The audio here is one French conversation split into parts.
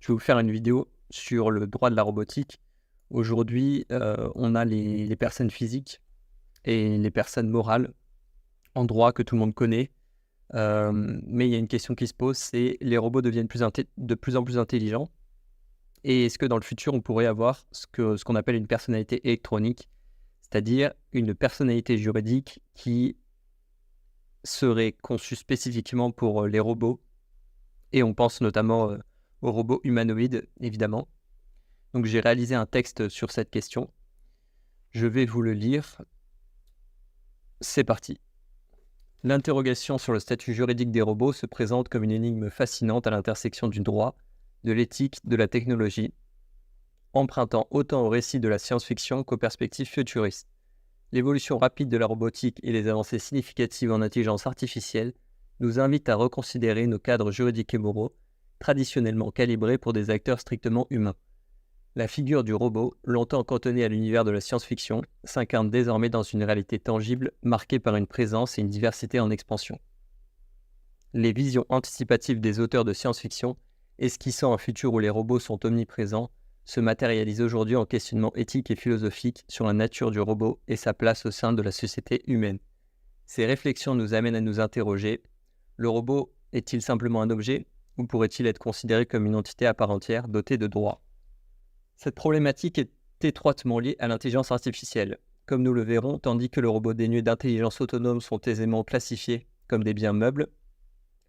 Je vais vous faire une vidéo sur le droit de la robotique. Aujourd'hui, on a les personnes physiques et les personnes morales en droit que tout le monde connaît. Mais il y a une question qui se pose, c'est les robots deviennent de plus en plus intelligents. Et est-ce que dans le futur, on pourrait avoir ce qu'on appelle une personnalité électronique, c'est-à-dire une personnalité juridique qui serait conçue spécifiquement pour les robots. Et on pense notamment aux robots humanoïdes, évidemment. Donc j'ai réalisé un texte sur cette question. Je vais vous le lire. C'est parti. L'interrogation sur le statut juridique des robots se présente comme une énigme fascinante à l'intersection du droit, de l'éthique, de la technologie, empruntant autant au récit de la science-fiction qu'aux perspectives futuristes. L'évolution rapide de la robotique et les avancées significatives en intelligence artificielle nous invitent à reconsidérer nos cadres juridiques et moraux, traditionnellement calibrés pour des acteurs strictement humains. La figure du robot, longtemps cantonnée à l'univers de la science-fiction, s'incarne désormais dans une réalité tangible, marquée par une présence et une diversité en expansion. Les visions anticipatives des auteurs de science-fiction, esquissant un futur où les robots sont omniprésents, se matérialisent aujourd'hui en questionnements éthiques et philosophiques sur la nature du robot et sa place au sein de la société humaine. Ces réflexions nous amènent à nous interroger: le robot est-il simplement un objet, ou pourrait-il être considéré comme une entité à part entière, dotée de droits ? Cette problématique est étroitement liée à l'intelligence artificielle. Comme nous le verrons, tandis que les robots dénués d'intelligence autonome sont aisément classifiés comme des biens meubles,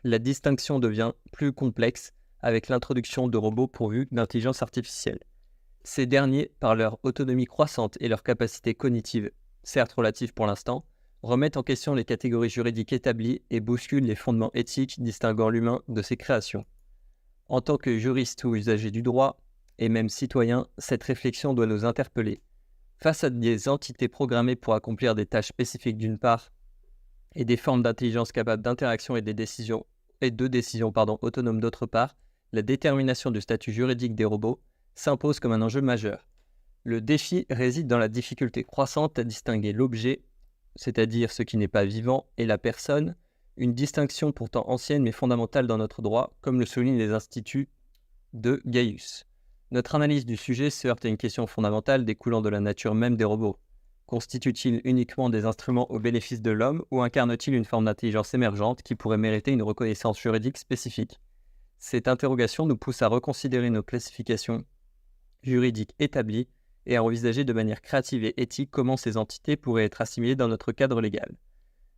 la distinction devient plus complexe avec l'introduction de robots pourvus d'intelligence artificielle. Ces derniers, par leur autonomie croissante et leur capacité cognitive, certes relative pour l'instant, remettent en question les catégories juridiques établies et bousculent les fondements éthiques distinguant l'humain de ses créations. En tant que juriste ou usager du droit, et même citoyen, cette réflexion doit nous interpeller. Face à des entités programmées pour accomplir des tâches spécifiques d'une part, et des formes d'intelligence capables d'interaction et de décision autonomes d'autre part, la détermination du statut juridique des robots s'impose comme un enjeu majeur. Le défi réside dans la difficulté croissante à distinguer l'objet, c'est-à-dire ce qui n'est pas vivant, et la personne, une distinction pourtant ancienne mais fondamentale dans notre droit, comme le soulignent les instituts de Gaius. Notre analyse du sujet se heurte à une question fondamentale découlant de la nature même des robots. Constituent-ils uniquement des instruments au bénéfice de l'homme ou incarnent-ils une forme d'intelligence émergente qui pourrait mériter une reconnaissance juridique spécifique ? Cette interrogation nous pousse à reconsidérer nos classifications juridiques établies et à envisager de manière créative et éthique comment ces entités pourraient être assimilées dans notre cadre légal.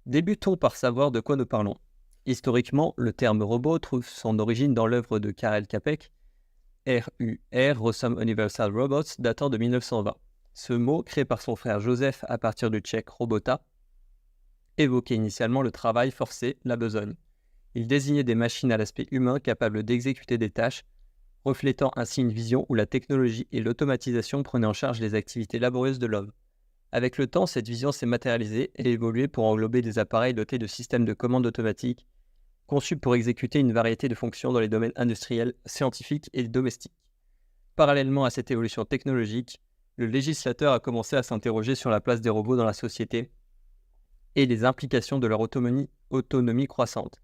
Débutons par savoir de quoi nous parlons. Historiquement, le terme robot trouve son origine dans l'œuvre de Karel Čapek, RUR, Rossum Universal Robots, datant de 1920. Ce mot, créé par son frère Joseph à partir du tchèque robota, évoquait initialement le travail forcé, la besogne. Il désignait des machines à l'aspect humain capables d'exécuter des tâches, reflétant ainsi une vision où la technologie et l'automatisation prenaient en charge les activités laborieuses de l'homme. Avec le temps, cette vision s'est matérialisée et évolué pour englober des appareils dotés de systèmes de commande automatiques, conçus pour exécuter une variété de fonctions dans les domaines industriels, scientifiques et domestiques. Parallèlement à cette évolution technologique, le législateur a commencé à s'interroger sur la place des robots dans la société et les implications de leur autonomie croissante.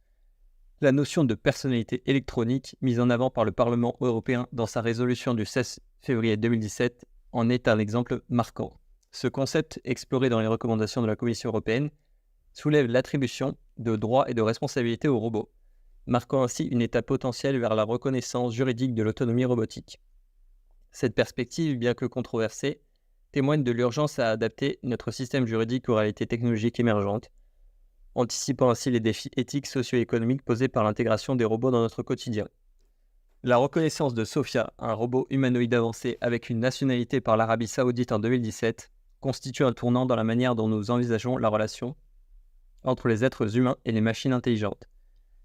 La notion de personnalité électronique, mise en avant par le Parlement européen dans sa résolution du 16 février 2017, en est un exemple marquant. Ce concept, exploré dans les recommandations de la Commission européenne, soulève l'attribution de droits et de responsabilités aux robots, marquant ainsi une étape potentielle vers la reconnaissance juridique de l'autonomie robotique. Cette perspective, bien que controversée, témoigne de l'urgence à adapter notre système juridique aux réalités technologiques émergentes, anticipant ainsi les défis éthiques, socio-économiques posés par l'intégration des robots dans notre quotidien. La reconnaissance de Sophia, un robot humanoïde avancé avec une nationalité par l'Arabie Saoudite en 2017, constitue un tournant dans la manière dont nous envisageons la relation entre les êtres humains et les machines intelligentes.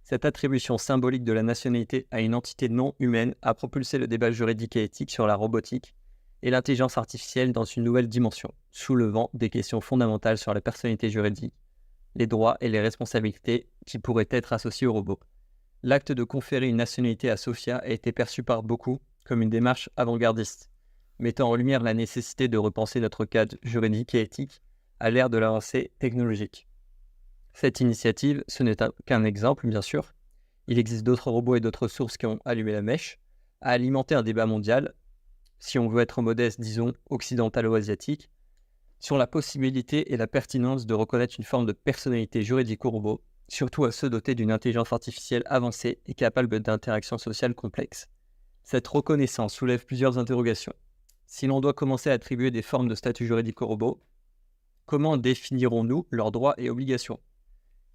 Cette attribution symbolique de la nationalité à une entité non humaine a propulsé le débat juridique et éthique sur la robotique et l'intelligence artificielle dans une nouvelle dimension, soulevant des questions fondamentales sur la personnalité juridique, les droits et les responsabilités qui pourraient être associés aux robots. L'acte de conférer une nationalité à Sophia a été perçu par beaucoup comme une démarche avant-gardiste, mettant en lumière la nécessité de repenser notre cadre juridique et éthique à l'ère de l'avancée technologique. Cette initiative, ce n'est qu'un exemple, bien sûr. Il existe d'autres robots et d'autres sources qui ont allumé la mèche. a alimenté un débat mondial, si on veut être modeste, disons occidental ou asiatique, sur la possibilité et la pertinence de reconnaître une forme de personnalité juridique aux robots, surtout à ceux dotés d'une intelligence artificielle avancée et capable d'interactions sociales complexes. Cette reconnaissance soulève plusieurs interrogations. Si l'on doit commencer à attribuer des formes de statut juridique aux robots, comment définirons-nous leurs droits et obligations?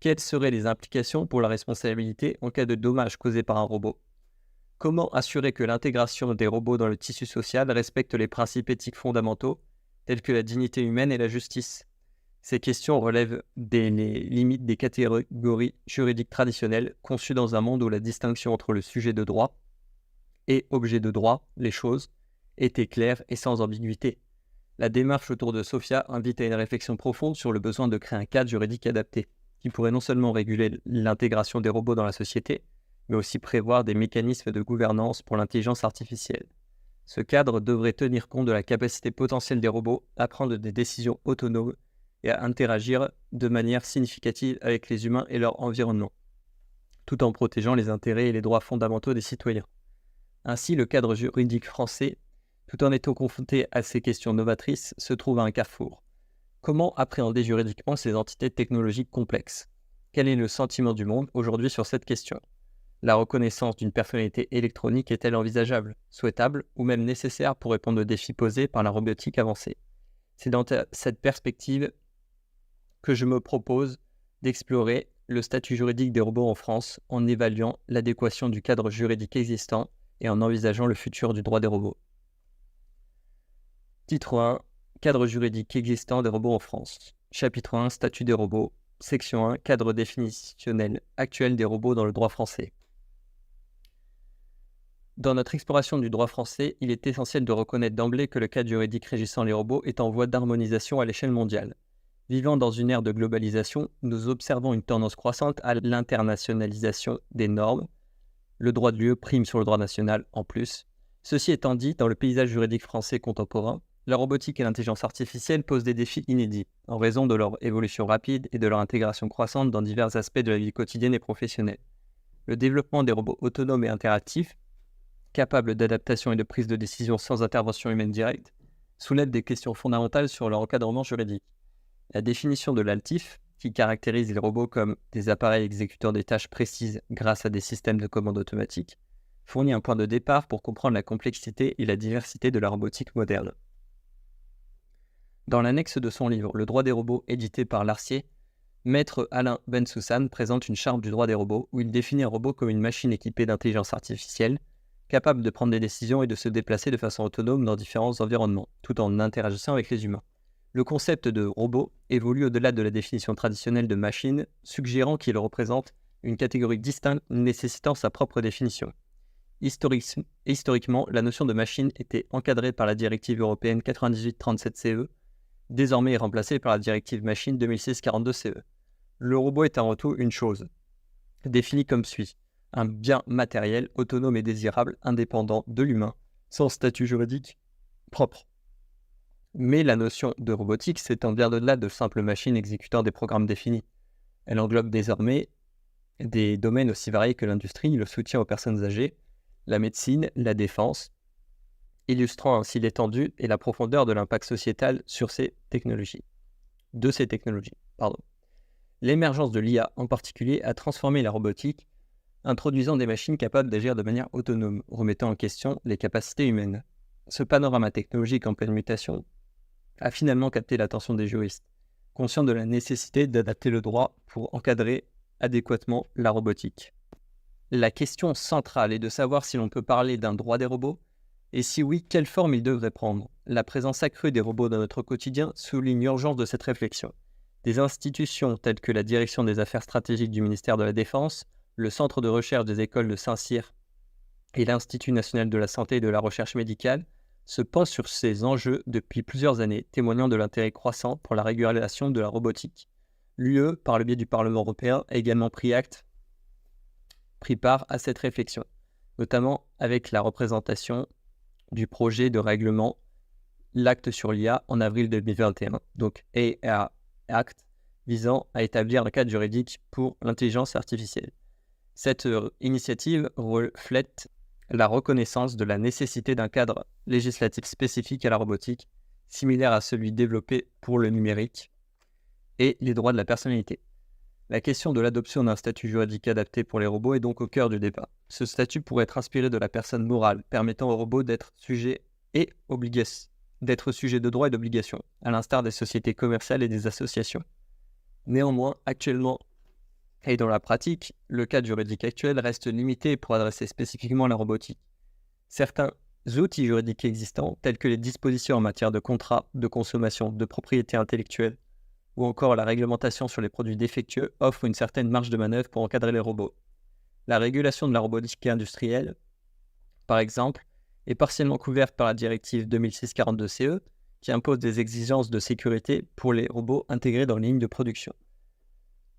Quelles seraient les implications pour la responsabilité en cas de dommages causés par un robot? Comment assurer que l'intégration des robots dans le tissu social respecte les principes éthiques fondamentaux, tels que la dignité humaine et la justice? Ces questions relèvent des limites des catégories juridiques traditionnelles conçues dans un monde où la distinction entre le sujet de droit et objet de droit, les choses, était claire et sans ambiguïté. La démarche autour de Sophia invite à une réflexion profonde sur le besoin de créer un cadre juridique adapté, qui pourrait non seulement réguler l'intégration des robots dans la société, mais aussi prévoir des mécanismes de gouvernance pour l'intelligence artificielle. Ce cadre devrait tenir compte de la capacité potentielle des robots à prendre des décisions autonomes et à interagir de manière significative avec les humains et leur environnement, tout en protégeant les intérêts et les droits fondamentaux des citoyens. Ainsi, le cadre juridique français, tout en étant confronté à ces questions novatrices, se trouve à un carrefour. Comment appréhender juridiquement ces entités technologiques complexes? Quel est le sentiment du monde aujourd'hui sur cette question? La reconnaissance d'une personnalité électronique est-elle envisageable, souhaitable ou même nécessaire pour répondre aux défis posés par la robotique avancée? C'est dans cette perspective que je me propose d'explorer le statut juridique des robots en France en évaluant l'adéquation du cadre juridique existant et en envisageant le futur du droit des robots. Titre 1. Cadre juridique existant des robots en France. Chapitre 1. Statut des robots. Section 1. Cadre définitionnel actuel des robots dans le droit français. Dans notre exploration du droit français, il est essentiel de reconnaître d'emblée que le cadre juridique régissant les robots est en voie d'harmonisation à l'échelle mondiale. Vivant dans une ère de globalisation, nous observons une tendance croissante à l'internationalisation des normes. Le droit de l'UE prime sur le droit national en plus. Ceci étant dit, dans le paysage juridique français contemporain, la robotique et l'intelligence artificielle posent des défis inédits, en raison de leur évolution rapide et de leur intégration croissante dans divers aspects de la vie quotidienne et professionnelle. Le développement des robots autonomes et interactifs, capables d'adaptation et de prise de décision sans intervention humaine directe, soulève des questions fondamentales sur leur encadrement juridique. La définition de l'ALTIF, qui caractérise les robots comme des appareils exécutant des tâches précises grâce à des systèmes de commande automatiques, fournit un point de départ pour comprendre la complexité et la diversité de la robotique moderne. Dans l'annexe de son livre « Le droit des robots » édité par Larcier, Maître Alain Bensoussan présente une charte du droit des robots où il définit un robot comme une machine équipée d'intelligence artificielle, capable de prendre des décisions et de se déplacer de façon autonome dans différents environnements, tout en interagissant avec les humains. Le concept de robot évolue au-delà de la définition traditionnelle de machine, suggérant qu'il représente une catégorie distincte nécessitant sa propre définition. Historiquement, la notion de machine était encadrée par la directive européenne 98/37/CE, désormais remplacée par la directive machine 2006/42/CE. Le robot est avant tout une chose, définie comme suit: un bien matériel, autonome et désirable, indépendant de l'humain, sans statut juridique propre. Mais la notion de robotique s'étend bien au-delà de simples machines exécutant des programmes définis. Elle englobe désormais des domaines aussi variés que l'industrie, le soutien aux personnes âgées, la médecine, la défense, illustrant ainsi l'étendue et la profondeur de l'impact sociétal sur ces technologies. L'émergence de l'IA en particulier a transformé la robotique, introduisant des machines capables d'agir de manière autonome, remettant en question les capacités humaines. Ce panorama technologique en pleine mutation a finalement capté l'attention des juristes, conscients de la nécessité d'adapter le droit pour encadrer adéquatement la robotique. La question centrale est de savoir si l'on peut parler d'un droit des robots, et si oui, quelle forme il devrait prendre. La présence accrue des robots dans notre quotidien souligne l'urgence de cette réflexion. Des institutions telles que la Direction des affaires stratégiques du ministère de la Défense, le Centre de recherche des écoles de Saint-Cyr et l'Institut national de la santé et de la recherche médicale se penchent sur ces enjeux depuis plusieurs années, témoignant de l'intérêt croissant pour la régulation de la robotique. L'UE, par le biais du Parlement européen, a également pris part à cette réflexion, notamment avec la représentation du projet de règlement l'Acte sur l'IA en avril 2021, donc AI Act, visant à établir un cadre juridique pour l'intelligence artificielle. Cette initiative reflète la reconnaissance de la nécessité d'un cadre législatif spécifique à la robotique, similaire à celui développé pour le numérique, et les droits de la personnalité. La question de l'adoption d'un statut juridique adapté pour les robots est donc au cœur du débat. Ce statut pourrait être inspiré de la personne morale, permettant aux robots d'être sujets de droits et d'obligations, à l'instar des sociétés commerciales et des associations. Néanmoins, actuellement et dans la pratique, le cadre juridique actuel reste limité pour adresser spécifiquement la robotique. Certains outils juridiques existants, tels que les dispositions en matière de contrat, de consommation, de propriété intellectuelle, ou encore la réglementation sur les produits défectueux, offrent une certaine marge de manœuvre pour encadrer les robots. La régulation de la robotique industrielle, par exemple, est partiellement couverte par la directive 2006/42/CE, qui impose des exigences de sécurité pour les robots intégrés dans les lignes de production.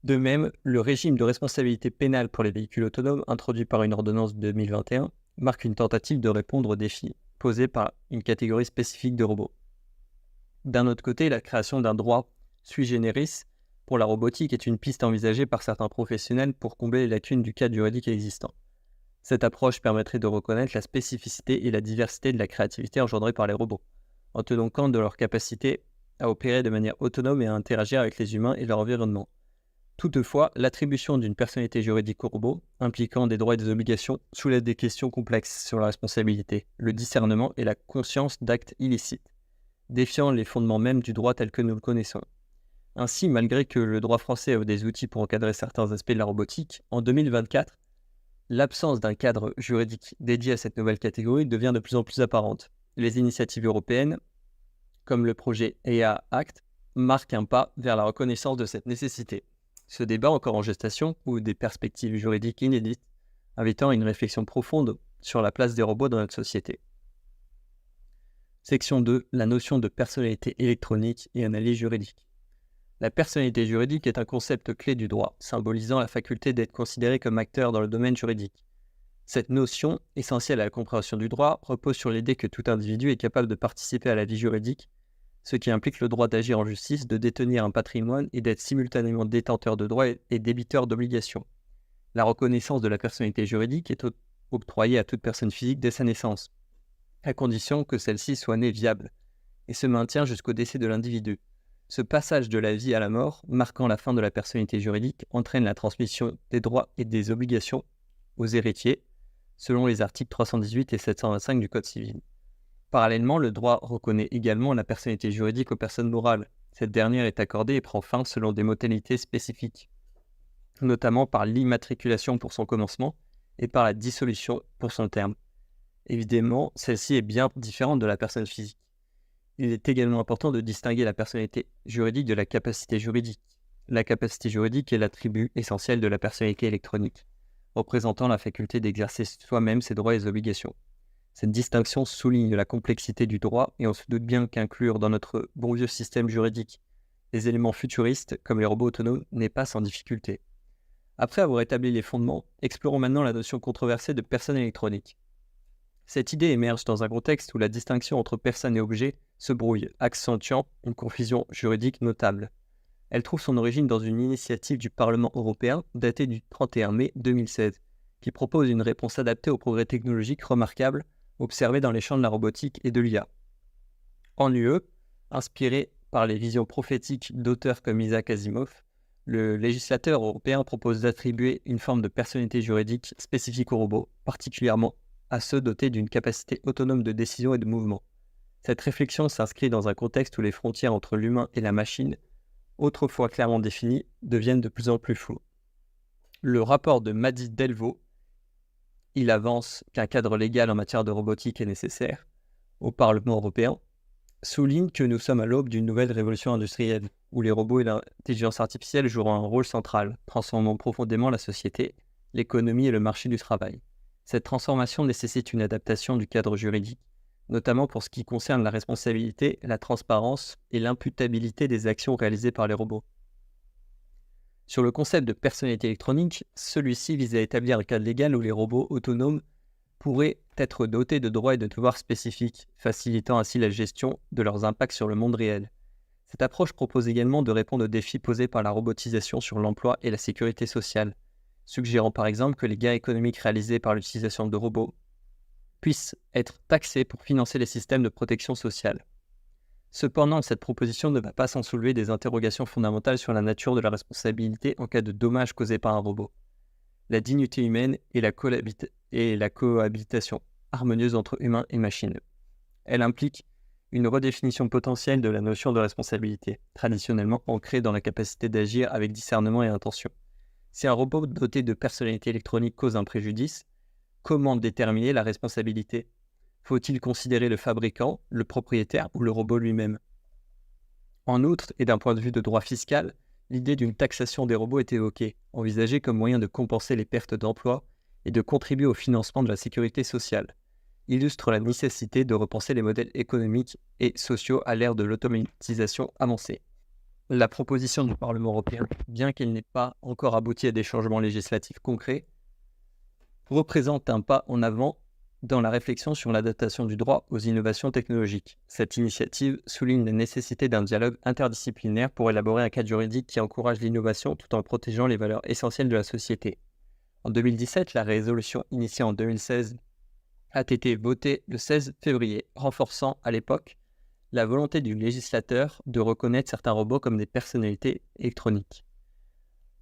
De même, le régime de responsabilité pénale pour les véhicules autonomes, introduit par une ordonnance de 2021, marque une tentative de répondre aux défis posés par une catégorie spécifique de robots. D'un autre côté, la création d'un droit sui generis pour la robotique est une piste envisagée par certains professionnels pour combler les lacunes du cadre juridique existant. Cette approche permettrait de reconnaître la spécificité et la diversité de la créativité engendrée par les robots, en tenant compte de leur capacité à opérer de manière autonome et à interagir avec les humains et leur environnement. Toutefois, l'attribution d'une personnalité juridique au robot, impliquant des droits et des obligations, soulève des questions complexes sur la responsabilité, le discernement et la conscience d'actes illicites, défiant les fondements mêmes du droit tel que nous le connaissons. Ainsi, malgré que le droit français ait des outils pour encadrer certains aspects de la robotique, en 2024, l'absence d'un cadre juridique dédié à cette nouvelle catégorie devient de plus en plus apparente. Les initiatives européennes, comme le projet EA Act, marquent un pas vers la reconnaissance de cette nécessité. Ce débat encore en gestation ouvre des perspectives juridiques inédites, invitant à une réflexion profonde sur la place des robots dans notre société. Section 2. La notion de personnalité électronique et analyse juridique. La personnalité juridique est un concept clé du droit, symbolisant la faculté d'être considéré comme acteur dans le domaine juridique. Cette notion, essentielle à la compréhension du droit, repose sur l'idée que tout individu est capable de participer à la vie juridique, ce qui implique le droit d'agir en justice, de détenir un patrimoine et d'être simultanément détenteur de droits et débiteur d'obligations. La reconnaissance de la personnalité juridique est octroyée à toute personne physique dès sa naissance, à condition que celle-ci soit née viable, et se maintient jusqu'au décès de l'individu. Ce passage de la vie à la mort, marquant la fin de la personnalité juridique, entraîne la transmission des droits et des obligations aux héritiers, selon les articles 318 et 725 du Code civil. Parallèlement, le droit reconnaît également la personnalité juridique aux personnes morales. Cette dernière est accordée et prend fin selon des modalités spécifiques, notamment par l'immatriculation pour son commencement et par la dissolution pour son terme. Évidemment, celle-ci est bien différente de la personne physique. Il est également important de distinguer la personnalité juridique de la capacité juridique. La capacité juridique est l'attribut essentiel de la personnalité électronique, représentant la faculté d'exercer soi-même ses droits et obligations. Cette distinction souligne la complexité du droit et on se doute bien qu'inclure dans notre bon vieux système juridique des éléments futuristes comme les robots autonomes n'est pas sans difficulté. Après avoir établi les fondements, explorons maintenant la notion controversée de personne électronique. Cette idée émerge dans un contexte où la distinction entre personne et objet se brouille, accentuant une confusion juridique notable. Elle trouve son origine dans une initiative du Parlement européen datée du 31 mai 2016, qui propose une réponse adaptée aux progrès technologiques remarquables observés dans les champs de la robotique et de l'IA. En UE, inspiré par les visions prophétiques d'auteurs comme Isaac Asimov, le législateur européen propose d'attribuer une forme de personnalité juridique spécifique aux robots, particulièrement à ceux dotés d'une capacité autonome de décision et de mouvement. Cette réflexion s'inscrit dans un contexte où les frontières entre l'humain et la machine, autrefois clairement définies, deviennent de plus en plus floues. Le rapport de Madi Delvaux, il avance qu'un cadre légal en matière de robotique est nécessaire au Parlement européen, souligne que nous sommes à l'aube d'une nouvelle révolution industrielle, où les robots et l'intelligence artificielle joueront un rôle central, transformant profondément la société, l'économie et le marché du travail. Cette transformation nécessite une adaptation du cadre juridique, notamment pour ce qui concerne la responsabilité, la transparence et l'imputabilité des actions réalisées par les robots. Sur le concept de personnalité électronique, celui-ci vise à établir un cadre légal où les robots autonomes pourraient être dotés de droits et de devoirs spécifiques, facilitant ainsi la gestion de leurs impacts sur le monde réel. Cette approche propose également de répondre aux défis posés par la robotisation sur l'emploi et la sécurité sociale, suggérant par exemple que les gains économiques réalisés par l'utilisation de robots puissent être taxés pour financer les systèmes de protection sociale. Cependant, cette proposition ne va pas sans soulever des interrogations fondamentales sur la nature de la responsabilité en cas de dommages causés par un robot, la dignité humaine et la cohabitation harmonieuse entre humains et machines. Elle implique une redéfinition potentielle de la notion de responsabilité, traditionnellement ancrée dans la capacité d'agir avec discernement et intention. Si un robot doté de personnalité électronique cause un préjudice, comment déterminer la responsabilité ? Faut-il considérer le fabricant, le propriétaire ou le robot lui-même ? En outre, et d'un point de vue de droit fiscal, l'idée d'une taxation des robots est évoquée, envisagée comme moyen de compenser les pertes d'emplois et de contribuer au financement de la sécurité sociale. Illustre la nécessité de repenser les modèles économiques et sociaux à l'ère de l'automatisation avancée. La proposition du Parlement européen, bien qu'elle n'ait pas encore abouti à des changements législatifs concrets, représente un pas en avant dans la réflexion sur l'adaptation du droit aux innovations technologiques. Cette initiative souligne la nécessité d'un dialogue interdisciplinaire pour élaborer un cadre juridique qui encourage l'innovation tout en protégeant les valeurs essentielles de la société. En 2017, la résolution initiée en 2016 a été votée le 16 février, renforçant à l'époque la volonté du législateur de reconnaître certains robots comme des personnalités électroniques,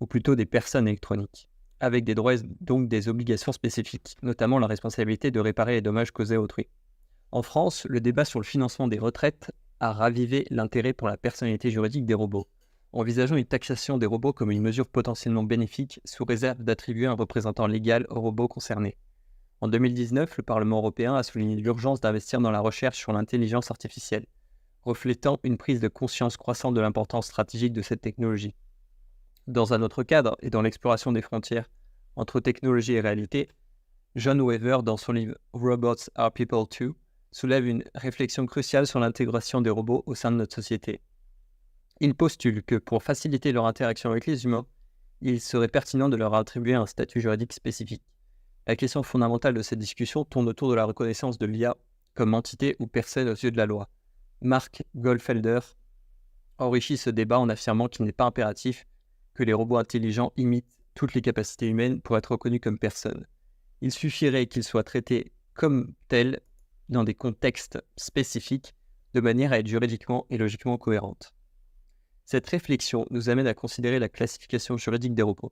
ou plutôt des personnes électroniques, avec des droits donc des obligations spécifiques, notamment la responsabilité de réparer les dommages causés à autrui. En France, le débat sur le financement des retraites a ravivé l'intérêt pour la personnalité juridique des robots, envisageant une taxation des robots comme une mesure potentiellement bénéfique sous réserve d'attribuer un représentant légal aux robots concernés. En 2019, le Parlement européen a souligné l'urgence d'investir dans la recherche sur l'intelligence artificielle, reflétant une prise de conscience croissante de l'importance stratégique de cette technologie. Dans un autre cadre et dans l'exploration des frontières entre technologie et réalité, John Weaver, dans son livre « Robots are People Too », soulève une réflexion cruciale sur l'intégration des robots au sein de notre société. Il postule que pour faciliter leur interaction avec les humains, il serait pertinent de leur attribuer un statut juridique spécifique. La question fondamentale de cette discussion tourne autour de la reconnaissance de l'IA comme entité ou personne aux yeux de la loi. Mark Goldfelder enrichit ce débat en affirmant qu'il n'est pas impératif que les robots intelligents imitent toutes les capacités humaines pour être reconnus comme personnes. Il suffirait qu'ils soient traités comme tels dans des contextes spécifiques de manière à être juridiquement et logiquement cohérente. Cette réflexion nous amène à considérer la classification juridique des robots.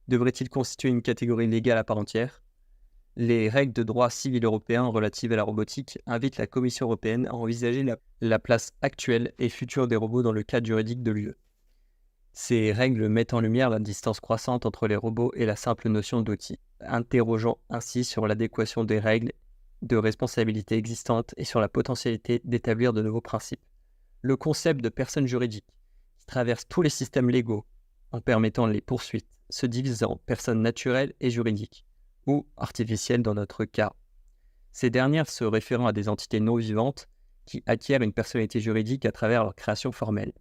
Devrait-il constituer une catégorie légale à part entière ? Les règles de droit civil européen relatives à la robotique invitent la Commission européenne à envisager la place actuelle et future des robots dans le cadre juridique de l'UE. Ces règles mettent en lumière la distance croissante entre les robots et la simple notion d'outil, interrogeant ainsi sur l'adéquation des règles de responsabilité existantes et sur la potentialité d'établir de nouveaux principes. Le concept de personne juridique, qui traverse tous les systèmes légaux en permettant les poursuites, se divise en personnes naturelles et juridiques, ou artificielles dans notre cas. Ces dernières se référant à des entités non vivantes qui acquièrent une personnalité juridique à travers leur création formelle.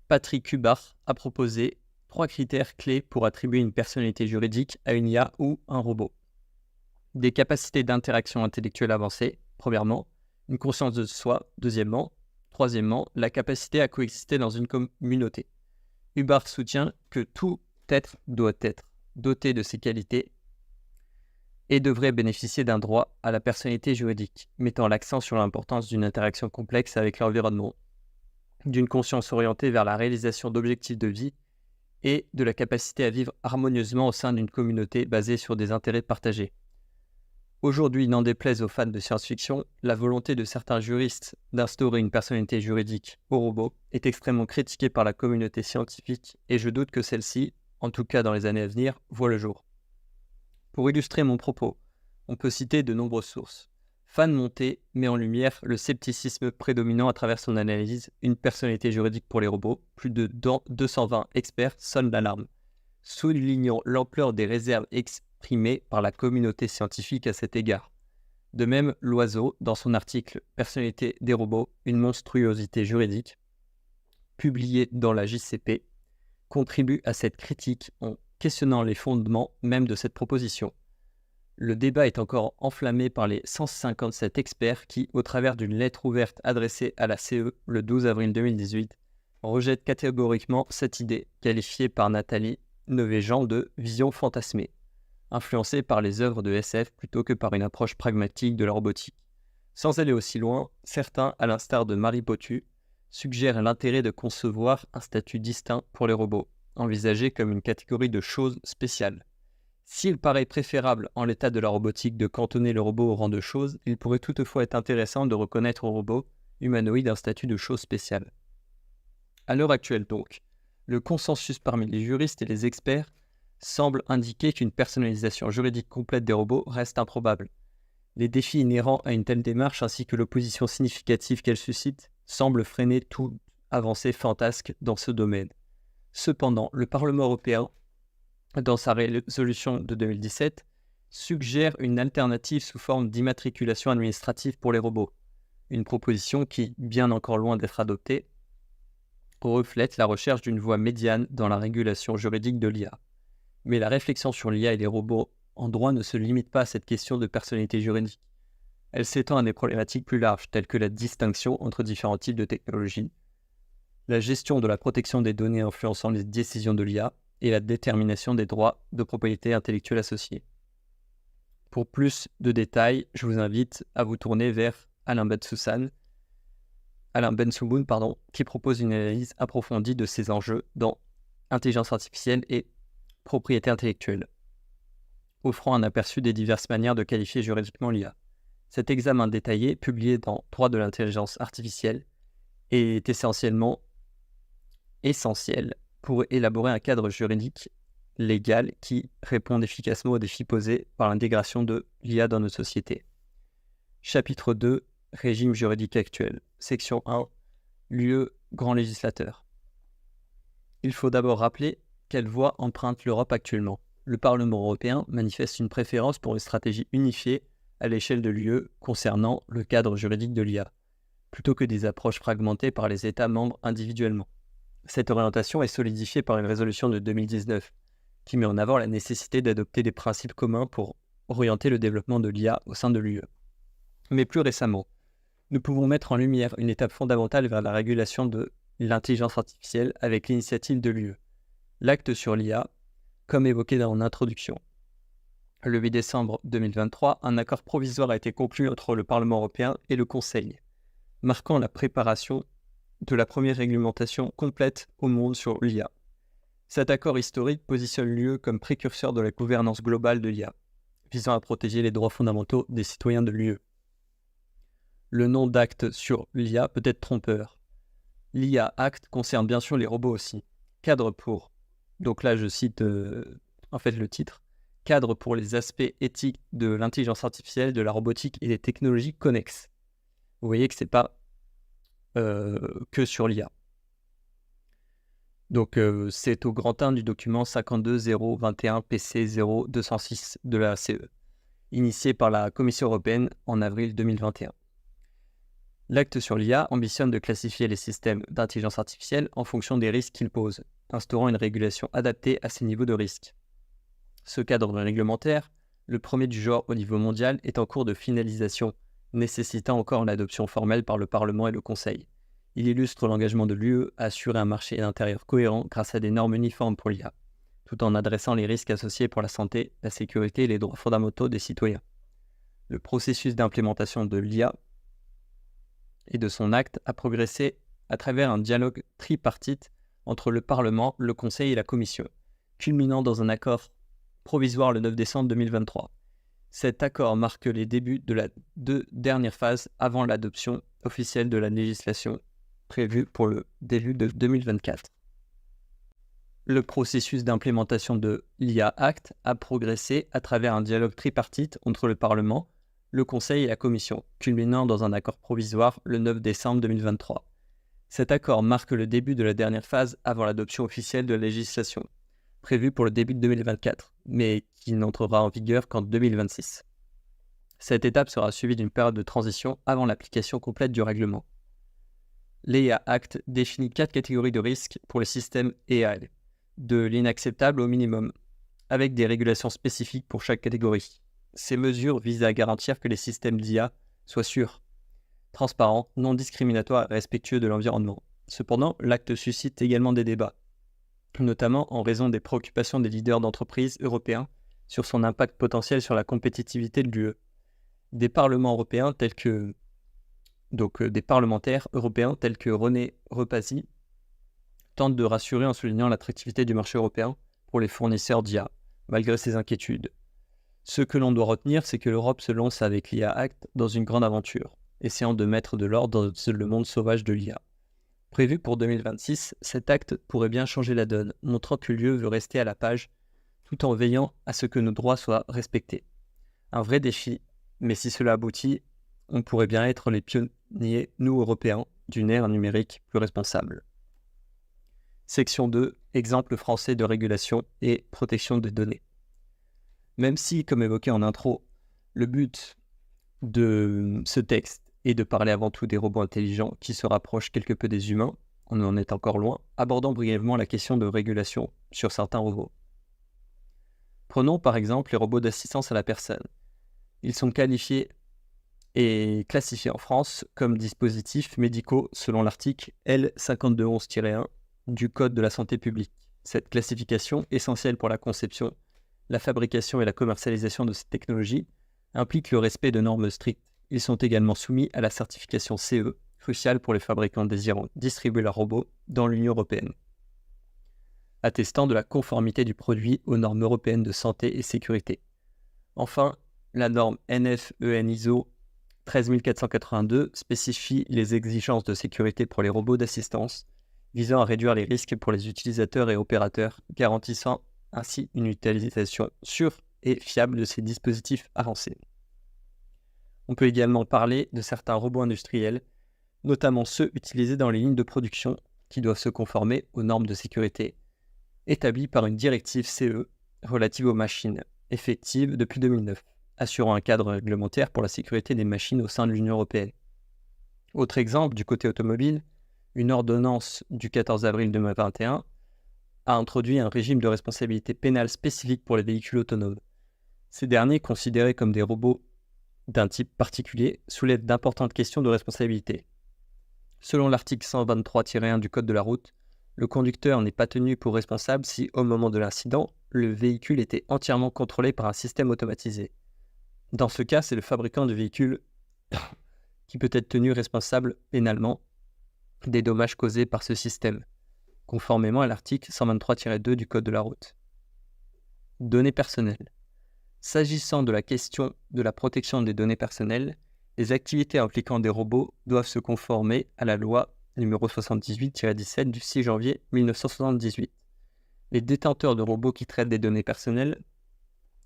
Patrick Hubbard a proposé 3 critères clés pour attribuer une personnalité juridique à une IA ou un robot. Des capacités d'interaction intellectuelle avancées, premièrement, une conscience de soi, deuxièmement, troisièmement, la capacité à coexister dans une communauté. Hubbard soutient que tout être doit être doté de ces qualités et devrait bénéficier d'un droit à la personnalité juridique, mettant l'accent sur l'importance d'une interaction complexe avec l'environnement, d'une conscience orientée vers la réalisation d'objectifs de vie et de la capacité à vivre harmonieusement au sein d'une communauté basée sur des intérêts partagés. Aujourd'hui, n'en déplaise aux fans de science-fiction, la volonté de certains juristes d'instaurer une personnalité juridique aux robots est extrêmement critiquée par la communauté scientifique et je doute que celle-ci, en tout cas dans les années à venir, voit le jour. Pour illustrer mon propos, on peut citer de nombreuses sources. Fan Monté met en lumière le scepticisme prédominant à travers son analyse Une personnalité juridique pour les robots. Plus de 220 experts sonnent l'alarme, soulignant l'ampleur des réserves exprimées par la communauté scientifique à cet égard. De même, Loiseau, dans son article Personnalité des robots, une monstruosité juridique, publié dans la JCP, contribue à cette critique en questionnant les fondements même de cette proposition. Le débat est encore enflammé par les 157 experts qui, au travers d'une lettre ouverte adressée à la CE le 12 avril 2018, rejettent catégoriquement cette idée, qualifiée par Nathalie Nevé-Jean de « vision fantasmée ». influencés par les œuvres de SF plutôt que par une approche pragmatique de la robotique. Sans aller aussi loin, certains, à l'instar de Marie Potu, suggèrent l'intérêt de concevoir un statut distinct pour les robots, envisagés comme une catégorie de choses spéciales. S'il paraît préférable en l'état de la robotique de cantonner le robot au rang de chose, il pourrait toutefois être intéressant de reconnaître au robot humanoïde un statut de chose spéciale. À l'heure actuelle donc, le consensus parmi les juristes et les experts semble indiquer qu'une personnalisation juridique complète des robots reste improbable. Les défis inhérents à une telle démarche ainsi que l'opposition significative qu'elle suscite semblent freiner toute avancée fantasque dans ce domaine. Cependant, le Parlement européen, dans sa résolution de 2017, suggère une alternative sous forme d'immatriculation administrative pour les robots. Une proposition qui, bien encore loin d'être adoptée, reflète la recherche d'une voie médiane dans la régulation juridique de l'IA. Mais la réflexion sur l'IA et les robots en droit ne se limite pas à cette question de personnalité juridique. Elle s'étend à des problématiques plus larges, telles que la distinction entre différents types de technologies, la gestion de la protection des données influençant les décisions de l'IA et la détermination des droits de propriété intellectuelle associés. Pour plus de détails, je vous invite à vous tourner vers Alain Bensumoun, qui propose une analyse approfondie de ces enjeux dans Intelligence artificielle et propriété intellectuelle, offrant un aperçu des diverses manières de qualifier juridiquement l'IA. Cet examen détaillé, publié dans Droit de l'intelligence artificielle, est essentiel pour élaborer un cadre juridique légal qui réponde efficacement aux défis posés par l'intégration de l'IA dans nos sociétés. Chapitre 2, Régime juridique actuel. Section 1, l'UE, grand législateur. Il faut d'abord rappeler quelle voie emprunte l'Europe actuellement. Le Parlement européen manifeste une préférence pour une stratégie unifiée à l'échelle de l'UE concernant le cadre juridique de l'IA, plutôt que des approches fragmentées par les États membres individuellement. Cette orientation est solidifiée par une résolution de 2019, qui met en avant la nécessité d'adopter des principes communs pour orienter le développement de l'IA au sein de l'UE. Mais plus récemment, nous pouvons mettre en lumière une étape fondamentale vers la régulation de l'intelligence artificielle avec l'initiative de l'UE, l'acte sur l'IA, comme évoqué dans mon introduction. Le 8 décembre 2023, un accord provisoire a été conclu entre le Parlement européen et le Conseil, marquant la préparation de la première réglementation complète au monde sur l'IA. Cet accord historique positionne l'UE comme précurseur de la gouvernance globale de l'IA, visant à protéger les droits fondamentaux des citoyens de l'UE. Le nom d'acte sur l'IA peut être trompeur. L'IA Act concerne bien sûr les robots aussi. Cadre pour, donc là je cite le titre, cadre pour les aspects éthiques de l'intelligence artificielle, de la robotique et des technologies connexes. Vous voyez que c'est pas que sur l'IA. Donc c'est au grand 1 du document 52.021 PC 0206 de la CE, initié par la Commission européenne en avril 2021. L'acte sur l'IA ambitionne de classifier les systèmes d'intelligence artificielle en fonction des risques qu'ils posent, instaurant une régulation adaptée à ces niveaux de risque. Ce cadre réglementaire, le premier du genre au niveau mondial, est en cours de finalisation, nécessitant encore l'adoption formelle par le Parlement et le Conseil. Il illustre l'engagement de l'UE à assurer un marché intérieur cohérent grâce à des normes uniformes pour l'IA, tout en adressant les risques associés pour la santé, la sécurité et les droits fondamentaux des citoyens. Le processus d'implémentation de l'IA et de son acte a progressé à travers un dialogue tripartite entre le Parlement, le Conseil et la Commission, culminant dans un accord provisoire le 9 décembre 2023. Cet accord marque les débuts de la dernière phase avant l'adoption officielle de la législation prévue pour le début de 2024. Le processus d'implémentation de l'IA Act a progressé à travers un dialogue tripartite entre le Parlement, le Conseil et la Commission, culminant dans un accord provisoire le 9 décembre 2023. Cet accord marque le début de la dernière phase avant l'adoption officielle de la législation, prévue pour le début de 2024, mais qui n'entrera en vigueur qu'en 2026. Cette étape sera suivie d'une période de transition avant l'application complète du règlement. L'IA Act définit 4 catégories de risques pour les systèmes AI, de l'inacceptable au minimum, avec des régulations spécifiques pour chaque catégorie. Ces mesures visent à garantir que les systèmes d'IA soient sûrs, transparents, non discriminatoires et respectueux de l'environnement. Cependant, l'acte suscite également des débats, notamment en raison des préoccupations des leaders d'entreprises européens sur son impact potentiel sur la compétitivité de l'UE. Des parlementaires européens tels que René Repasi tentent de rassurer en soulignant l'attractivité du marché européen pour les fournisseurs d'IA, malgré ces inquiétudes. Ce que l'on doit retenir, c'est que l'Europe se lance avec l'IA Act dans une grande aventure, essayant de mettre de l'ordre dans le monde sauvage de l'IA. Prévu pour 2026, cet acte pourrait bien changer la donne, montrant que l'UE veut rester à la page tout en veillant à ce que nos droits soient respectés. Un vrai défi, mais si cela aboutit, on pourrait bien être les pionniers, nous Européens, d'une ère numérique plus responsable. Section 2, exemple français de régulation et protection des données. Même si, comme évoqué en intro, le but de ce texte est de parler avant tout des robots intelligents qui se rapprochent quelque peu des humains, on en est encore loin, abordons brièvement la question de régulation sur certains robots. Prenons par exemple les robots d'assistance à la personne. Ils sont qualifiés et classifiés en France comme dispositifs médicaux selon l'article L5211-1 du Code de la santé publique. Cette classification, essentielle pour la conception, la fabrication et la commercialisation de ces technologies, implique le respect de normes strictes. Ils sont également soumis à la certification CE, cruciale pour les fabricants désirant distribuer leurs robots dans l'Union européenne, attestant de la conformité du produit aux normes européennes de santé et sécurité. Enfin, la norme NF-EN ISO 13482 spécifie les exigences de sécurité pour les robots d'assistance, visant à réduire les risques pour les utilisateurs et opérateurs, garantissant ainsi une utilisation sûre et fiable de ces dispositifs avancés. On peut également parler de certains robots industriels, notamment ceux utilisés dans les lignes de production, qui doivent se conformer aux normes de sécurité établies par une directive CE relative aux machines, effective depuis 2009, assurant un cadre réglementaire pour la sécurité des machines au sein de l'Union européenne. Autre exemple, du côté automobile, une ordonnance du 14 avril 2021 a introduit un régime de responsabilité pénale spécifique pour les véhicules autonomes. Ces derniers, considérés comme des robots d'un type particulier, soulèvent d'importantes questions de responsabilité. Selon l'article 123-1 du Code de la route, le conducteur n'est pas tenu pour responsable si, au moment de l'incident, le véhicule était entièrement contrôlé par un système automatisé. Dans ce cas, c'est le fabricant du véhicule qui peut être tenu responsable pénalement des dommages causés par ce système, conformément à l'article 123-2 du Code de la route. Données personnelles. S'agissant de la question de la protection des données personnelles, les activités impliquant des robots doivent se conformer à la loi numéro 78-17 du 6 janvier 1978. Les détenteurs de robots qui traitent des données personnelles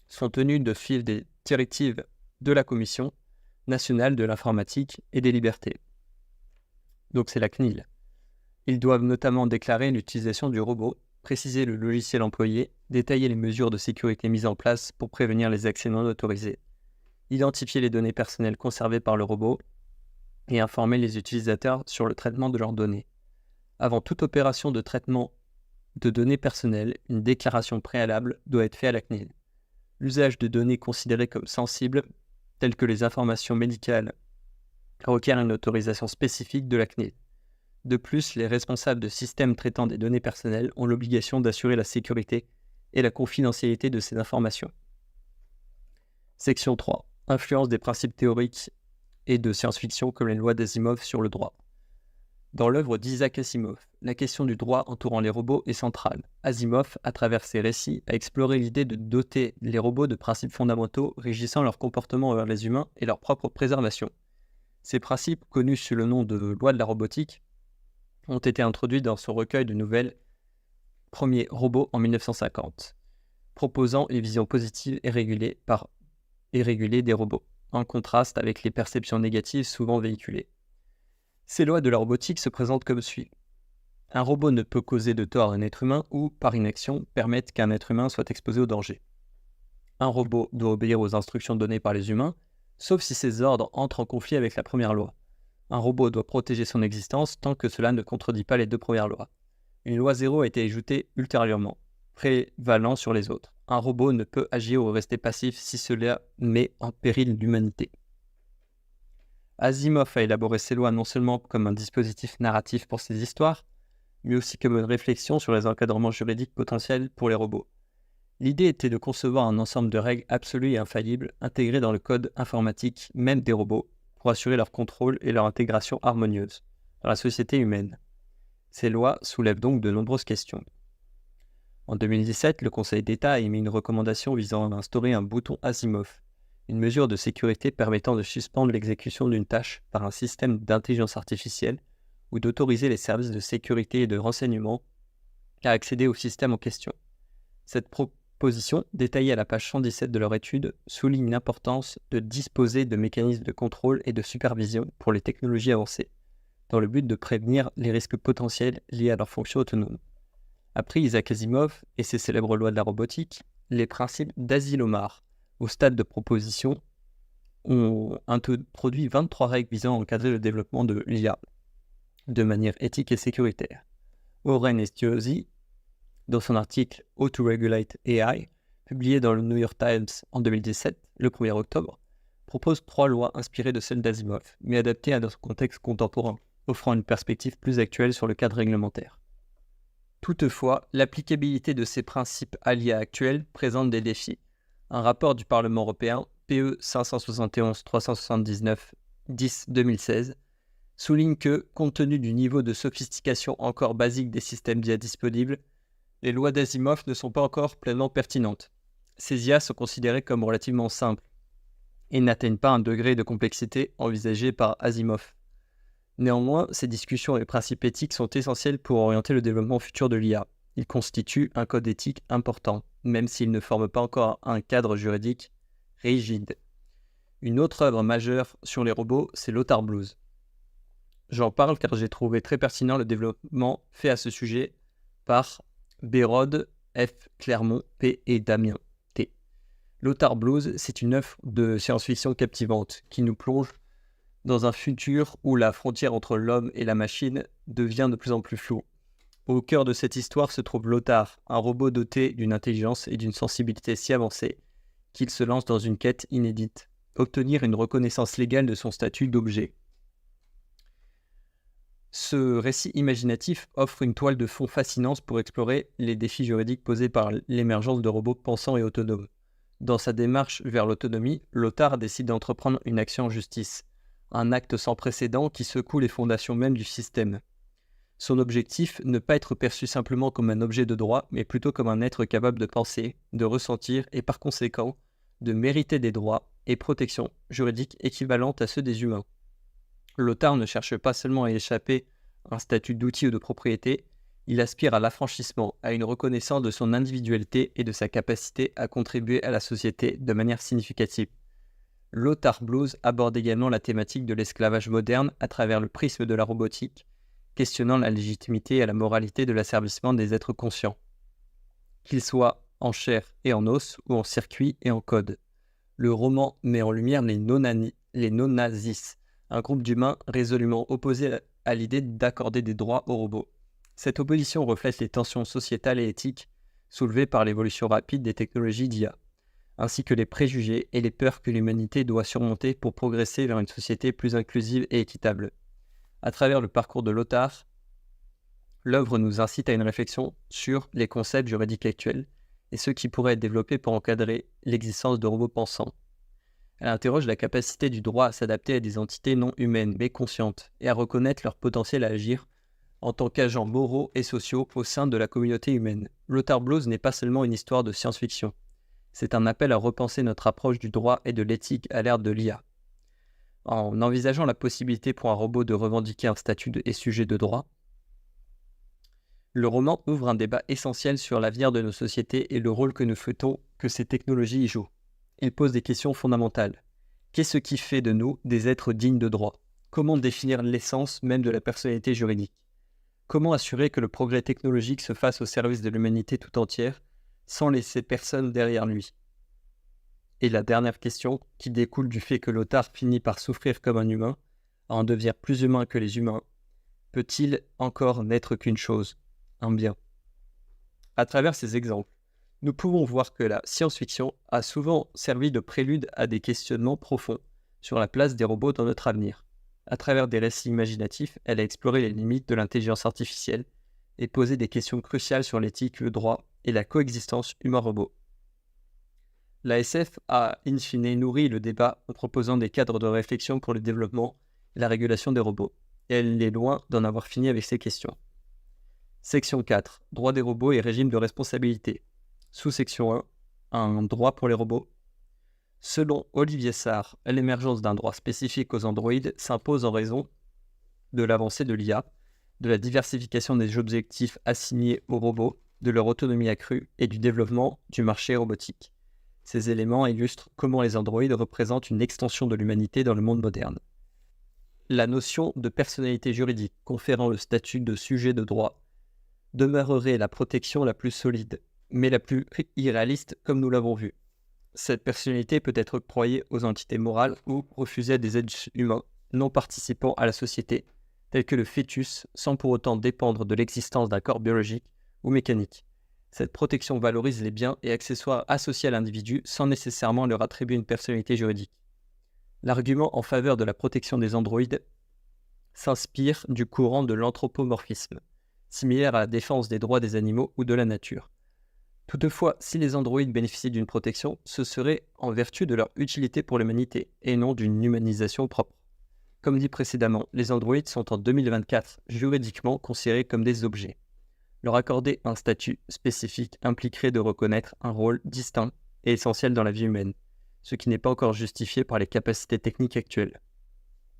sont tenus de suivre des directives de la Commission nationale de l'informatique et des libertés. Donc c'est la CNIL. Ils doivent notamment déclarer l'utilisation du robot, préciser le logiciel employé, détailler les mesures de sécurité mises en place pour prévenir les accès non autorisés, identifier les données personnelles conservées par le robot et informer les utilisateurs sur le traitement de leurs données. Avant toute opération de traitement de données personnelles, une déclaration préalable doit être faite à la CNIL. L'usage de données considérées comme sensibles, telles que les informations médicales, requiert une autorisation spécifique de la CNIL. De plus, les responsables de systèmes traitant des données personnelles ont l'obligation d'assurer la sécurité et la confidentialité de ces informations. Section 3. Influence des principes théoriques et de science-fiction comme les lois d'Asimov sur le droit. Dans l'œuvre d'Isaac Asimov, la question du droit entourant les robots est centrale. Asimov, à travers ses récits, a exploré l'idée de doter les robots de principes fondamentaux régissant leur comportement envers les humains et leur propre préservation. Ces principes, connus sous le nom de loi de la robotique, ont été introduits dans son recueil de nouvelles Premier robot en 1950, proposant une vision positive et régulée des robots, en contraste avec les perceptions négatives souvent véhiculées. Ces lois de la robotique se présentent comme suit. Un robot ne peut causer de tort à un être humain ou, par inaction, permettre qu'un être humain soit exposé au danger. Un robot doit obéir aux instructions données par les humains, sauf si ces ordres entrent en conflit avec la première loi. Un robot doit protéger son existence tant que cela ne contredit pas les deux premières lois. Une loi 0 a été ajoutée ultérieurement, prévalant sur les autres. Un robot ne peut agir ou rester passif si cela met en péril l'humanité. Asimov a élaboré ces lois non seulement comme un dispositif narratif pour ses histoires, mais aussi comme une réflexion sur les encadrements juridiques potentiels pour les robots. L'idée était de concevoir un ensemble de règles absolues et infaillibles intégrées dans le code informatique même des robots pour assurer leur contrôle et leur intégration harmonieuse dans la société humaine. Ces lois soulèvent donc de nombreuses questions. En 2017, le Conseil d'État a émis une recommandation visant à instaurer un bouton Asimov, une mesure de sécurité permettant de suspendre l'exécution d'une tâche par un système d'intelligence artificielle ou d'autoriser les services de sécurité et de renseignement à accéder au système en question. Cette proposition, détaillée à la page 117 de leur étude, souligne l'importance de disposer de mécanismes de contrôle et de supervision pour les technologies avancées, dans le but de prévenir les risques potentiels liés à leur fonction autonome. Après Isaac Asimov et ses célèbres lois de la robotique, les principes d'Asilomar, au stade de proposition, ont introduit 23 règles visant à encadrer le développement de l'IA de manière éthique et sécuritaire. Oren Estiosi, dans son article How to Regulate AI, publié dans le New York Times en 2017, le 1er octobre, propose 3 lois inspirées de celles d'Asimov, mais adaptées à notre contexte contemporain, offrant une perspective plus actuelle sur le cadre réglementaire. Toutefois, l'applicabilité de ces principes à l'IA actuelle présente des défis. Un rapport du Parlement européen, PE 571-379-10-2016, souligne que, compte tenu du niveau de sophistication encore basique des systèmes d'IA disponibles, les lois d'Asimov ne sont pas encore pleinement pertinentes. Ces IA sont considérées comme relativement simples et n'atteignent pas un degré de complexité envisagé par Asimov. Néanmoins, ces discussions et les principes éthiques sont essentiels pour orienter le développement futur de l'IA. Ils constituent un code éthique important, même s'ils ne forment pas encore un cadre juridique rigide. Une autre œuvre majeure sur les robots, c'est Lothar Blues. J'en parle car j'ai trouvé très pertinent le développement fait à ce sujet par Bérode, F. Clermont, P. et Damien, T. Lothar Blues, c'est une œuvre de science-fiction captivante qui nous plonge dans un futur où la frontière entre l'homme et la machine devient de plus en plus floue. Au cœur de cette histoire se trouve Lothar, un robot doté d'une intelligence et d'une sensibilité si avancée qu'il se lance dans une quête inédite, obtenir une reconnaissance légale de son statut d'objet. Ce récit imaginatif offre une toile de fond fascinante pour explorer les défis juridiques posés par l'émergence de robots pensants et autonomes. Dans sa démarche vers l'autonomie, Lothar décide d'entreprendre une action en justice, un acte sans précédent qui secoue les fondations mêmes du système. Son objectif, ne pas être perçu simplement comme un objet de droit, mais plutôt comme un être capable de penser, de ressentir et par conséquent, de mériter des droits et protections juridiques équivalentes à ceux des humains. Lothar ne cherche pas seulement à échapper à un statut d'outil ou de propriété, il aspire à l'affranchissement, à une reconnaissance de son individualité et de sa capacité à contribuer à la société de manière significative. Lothar Blues aborde également la thématique de l'esclavage moderne à travers le prisme de la robotique, questionnant la légitimité et la moralité de l'asservissement des êtres conscients, qu'ils soient en chair et en os ou en circuit et en code. Le roman met en lumière les non-nazis, un groupe d'humains résolument opposés à l'idée d'accorder des droits aux robots. Cette opposition reflète les tensions sociétales et éthiques soulevées par l'évolution rapide des technologies d'IA, ainsi que les préjugés et les peurs que l'humanité doit surmonter pour progresser vers une société plus inclusive et équitable. À travers le parcours de Lothar, l'œuvre nous incite à une réflexion sur les concepts juridiques actuels et ceux qui pourraient être développés pour encadrer l'existence de robots pensants. Elle interroge la capacité du droit à s'adapter à des entités non humaines mais conscientes et à reconnaître leur potentiel à agir en tant qu'agents moraux et sociaux au sein de la communauté humaine. Lothar Blues n'est pas seulement une histoire de science-fiction. C'est un appel à repenser notre approche du droit et de l'éthique à l'ère de l'IA. En envisageant la possibilité pour un robot de revendiquer un statut et sujet de droit, le roman ouvre un débat essentiel sur l'avenir de nos sociétés et le rôle que nous souhaitons que ces technologies y jouent. Il pose des questions fondamentales. Qu'est-ce qui fait de nous des êtres dignes de droit ? Comment définir l'essence même de la personnalité juridique ? Comment assurer que le progrès technologique se fasse au service de l'humanité tout entière, sans laisser personne derrière lui ? Et la dernière question, qui découle du fait que Lothar finit par souffrir comme un humain, en devenir plus humain que les humains, peut-il encore n'être qu'une chose, un bien ? À travers ces exemples, nous pouvons voir que la science-fiction a souvent servi de prélude à des questionnements profonds sur la place des robots dans notre avenir. À travers des récits imaginatifs, elle a exploré les limites de l'intelligence artificielle et posé des questions cruciales sur l'éthique, le droit et la coexistence humain-robot. L'ASF a in fine nourri le débat en proposant des cadres de réflexion pour le développement et la régulation des robots. Et elle est loin d'en avoir fini avec ces questions. Section 4. Droit des robots et régime de responsabilité. Sous-section 1. Un droit pour les robots. Selon Olivier Sarr, l'émergence d'un droit spécifique aux androïdes s'impose en raison de l'avancée de l'IA, de la diversification des objectifs assignés aux robots, de leur autonomie accrue et du développement du marché robotique. Ces éléments illustrent comment les androïdes représentent une extension de l'humanité dans le monde moderne. La notion de personnalité juridique conférant le statut de sujet de droit demeurerait la protection la plus solide, mais la plus irréaliste comme nous l'avons vu. Cette personnalité peut être octroyée aux entités morales ou refusée à des êtres humains non participant à la société, tels que le fœtus, sans pour autant dépendre de l'existence d'un corps biologique ou mécanique. Cette protection valorise les biens et accessoires associés à l'individu sans nécessairement leur attribuer une personnalité juridique. L'argument en faveur de la protection des androïdes s'inspire du courant de l'anthropomorphisme, similaire à la défense des droits des animaux ou de la nature. Toutefois, si les androïdes bénéficient d'une protection, ce serait en vertu de leur utilité pour l'humanité et non d'une humanisation propre. Comme dit précédemment, les androïdes sont en 2024 juridiquement considérés comme des objets. Leur accorder un statut spécifique impliquerait de reconnaître un rôle distinct et essentiel dans la vie humaine, ce qui n'est pas encore justifié par les capacités techniques actuelles.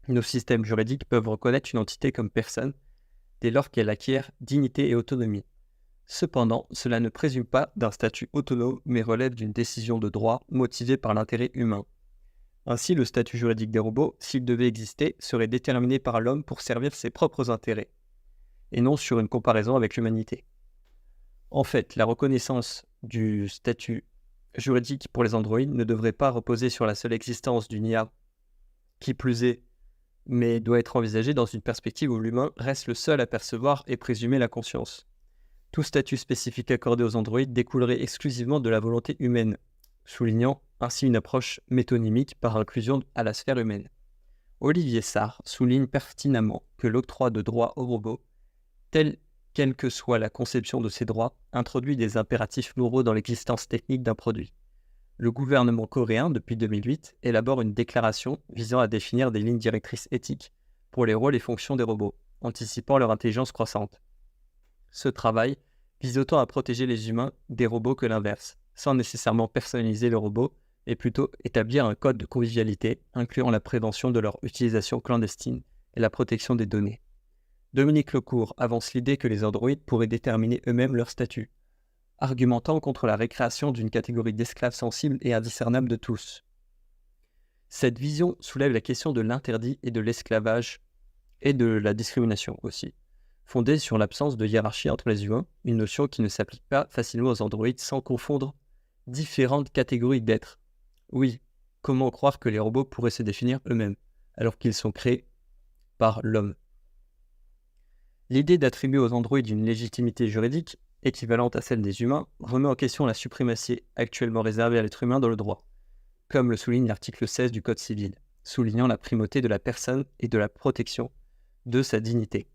Nos systèmes juridiques peuvent reconnaître une entité comme personne dès lors qu'elle acquiert dignité et autonomie. Cependant, cela ne présume pas d'un statut autonome mais relève d'une décision de droit motivée par l'intérêt humain. Ainsi, le statut juridique des robots, s'il devait exister, serait déterminé par l'homme pour servir ses propres intérêts, et non sur une comparaison avec l'humanité. En fait, la reconnaissance du statut juridique pour les androïdes ne devrait pas reposer sur la seule existence d'une IA, qui plus est, mais doit être envisagée dans une perspective où l'humain reste le seul à percevoir et présumer la conscience. Tout statut spécifique accordé aux androïdes découlerait exclusivement de la volonté humaine, soulignant ainsi une approche métonymique par inclusion à la sphère humaine. Olivier Sarr souligne pertinemment que l'octroi de droits aux robots, quelle que soit la conception de ces droits, introduit des impératifs moraux dans l'existence technique d'un produit. Le gouvernement coréen, depuis 2008, élabore une déclaration visant à définir des lignes directrices éthiques pour les rôles et fonctions des robots, anticipant leur intelligence croissante. Ce travail vise autant à protéger les humains des robots que l'inverse, sans nécessairement personnaliser le robot, et plutôt établir un code de convivialité incluant la prévention de leur utilisation clandestine et la protection des données. Dominique Lecourt avance l'idée que les androïdes pourraient déterminer eux-mêmes leur statut, argumentant contre la récréation d'une catégorie d'esclaves sensibles et indiscernables de tous. Cette vision soulève la question de l'interdit et de l'esclavage et de la discrimination aussi, fondée sur l'absence de hiérarchie entre les humains, une notion qui ne s'applique pas facilement aux androïdes sans confondre différentes catégories d'êtres. Oui, comment croire que les robots pourraient se définir eux-mêmes, alors qu'ils sont créés par l'homme? L'idée d'attribuer aux androïdes une légitimité juridique, équivalente à celle des humains, remet en question la suprématie actuellement réservée à l'être humain dans le droit, comme le souligne l'article 16 du Code civil, soulignant la primauté de la personne et de la protection de sa dignité.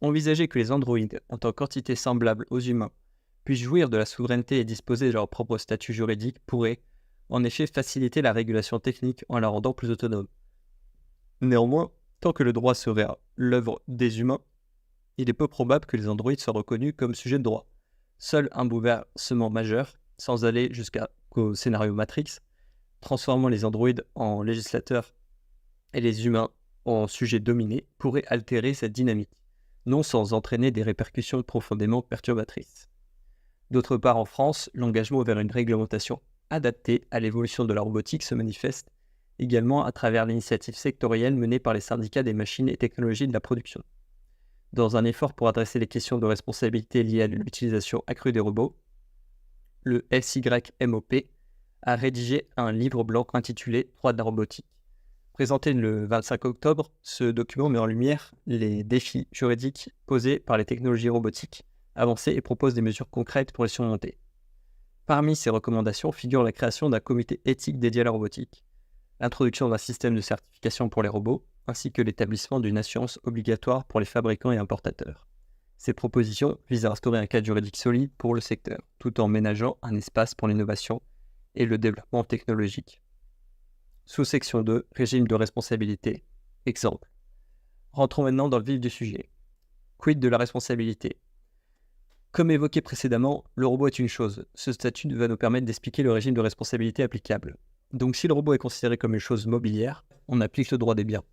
Envisager que les androïdes, en tant qu'entités semblables aux humains, puissent jouir de la souveraineté et disposer de leur propre statut juridique pourrait, en effet, faciliter la régulation technique en la rendant plus autonome. Néanmoins, tant que le droit serait l'œuvre des humains, il est peu probable que les androïdes soient reconnus comme sujets de droit. Seul un bouleversement majeur, sans aller jusqu'au scénario Matrix, transformant les androïdes en législateurs et les humains en sujets dominés, pourrait altérer cette dynamique, non sans entraîner des répercussions profondément perturbatrices. D'autre part, en France, l'engagement vers une réglementation adaptée à l'évolution de la robotique se manifeste également à travers l'initiative sectorielle menée par les syndicats des machines et technologies de la production. Dans un effort pour adresser les questions de responsabilité liées à l'utilisation accrue des robots, le SYMOP a rédigé un livre blanc intitulé « Droit de la robotique ». Présenté le 25 octobre, ce document met en lumière les défis juridiques posés par les technologies robotiques avancées et propose des mesures concrètes pour les surmonter. Parmi ces recommandations figure la création d'un comité éthique dédié à la robotique, l'introduction d'un système de certification pour les robots, ainsi que l'établissement d'une assurance obligatoire pour les fabricants et importateurs. Ces propositions visent à instaurer un cadre juridique solide pour le secteur, tout en ménageant un espace pour l'innovation et le développement technologique. Sous-section 2, régime de responsabilité. Exemple. Rentrons maintenant dans le vif du sujet. Quid de la responsabilité? Comme évoqué précédemment, le robot est une chose. Ce statut va nous permettre d'expliquer le régime de responsabilité applicable. Donc si le robot est considéré comme une chose mobilière, on applique le droit des biens.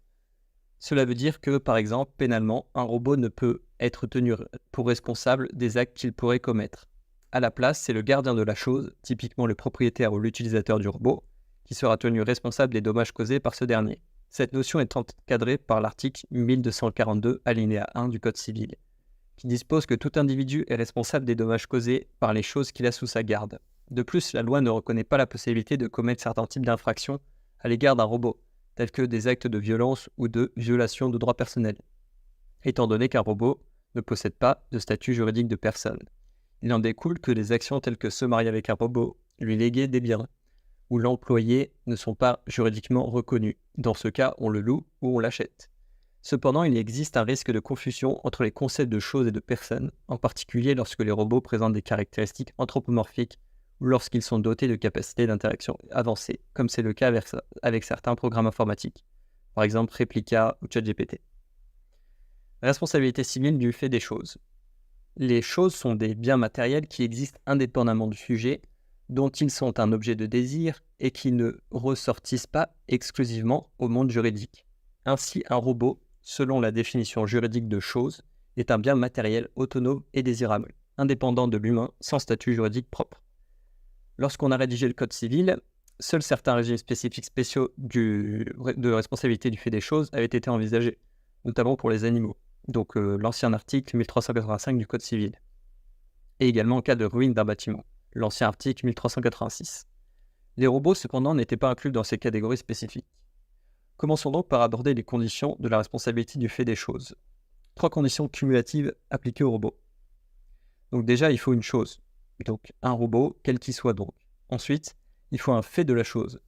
Cela veut dire que, par exemple, pénalement, un robot ne peut être tenu pour responsable des actes qu'il pourrait commettre. À la place, c'est le gardien de la chose, typiquement le propriétaire ou l'utilisateur du robot, qui sera tenu responsable des dommages causés par ce dernier. Cette notion est encadrée par l'article 1242 alinéa 1 du Code civil, qui dispose que tout individu est responsable des dommages causés par les choses qu'il a sous sa garde. De plus, la loi ne reconnaît pas la possibilité de commettre certains types d'infractions à l'égard d'un robot, tels que des actes de violence ou de violation de droits personnels, étant donné qu'un robot ne possède pas de statut juridique de personne. Il en découle que des actions telles que se marier avec un robot, lui léguer des biens, ou l'employer ne sont pas juridiquement reconnus. Dans ce cas, on le loue ou on l'achète. Cependant, il existe un risque de confusion entre les concepts de choses et de personnes, en particulier lorsque les robots présentent des caractéristiques anthropomorphiques ou lorsqu'ils sont dotés de capacités d'interaction avancées, comme c'est le cas avec certains programmes informatiques, par exemple Replica ou ChatGPT. Responsabilité civile du fait des choses. Les choses sont des biens matériels qui existent indépendamment du sujet, dont ils sont un objet de désir et qui ne ressortissent pas exclusivement au monde juridique. Ainsi, un robot, selon la définition juridique de chose, est un bien matériel autonome et désirable, indépendant de l'humain, sans statut juridique propre. Lorsqu'on a rédigé le Code civil, seuls certains régimes spécifiques spéciaux de responsabilité du fait des choses avaient été envisagés, notamment pour les animaux, donc l'ancien article 1385 du Code civil, et également en cas de ruine d'un bâtiment, l'ancien article 1386. Les robots, cependant, n'étaient pas inclus dans ces catégories spécifiques. Commençons donc par aborder les conditions de la responsabilité du fait des choses. 3 conditions cumulatives appliquées aux robots. Donc déjà, il faut une chose, donc un robot, quel qu'il soit donc. Ensuite, il faut un fait de la chose.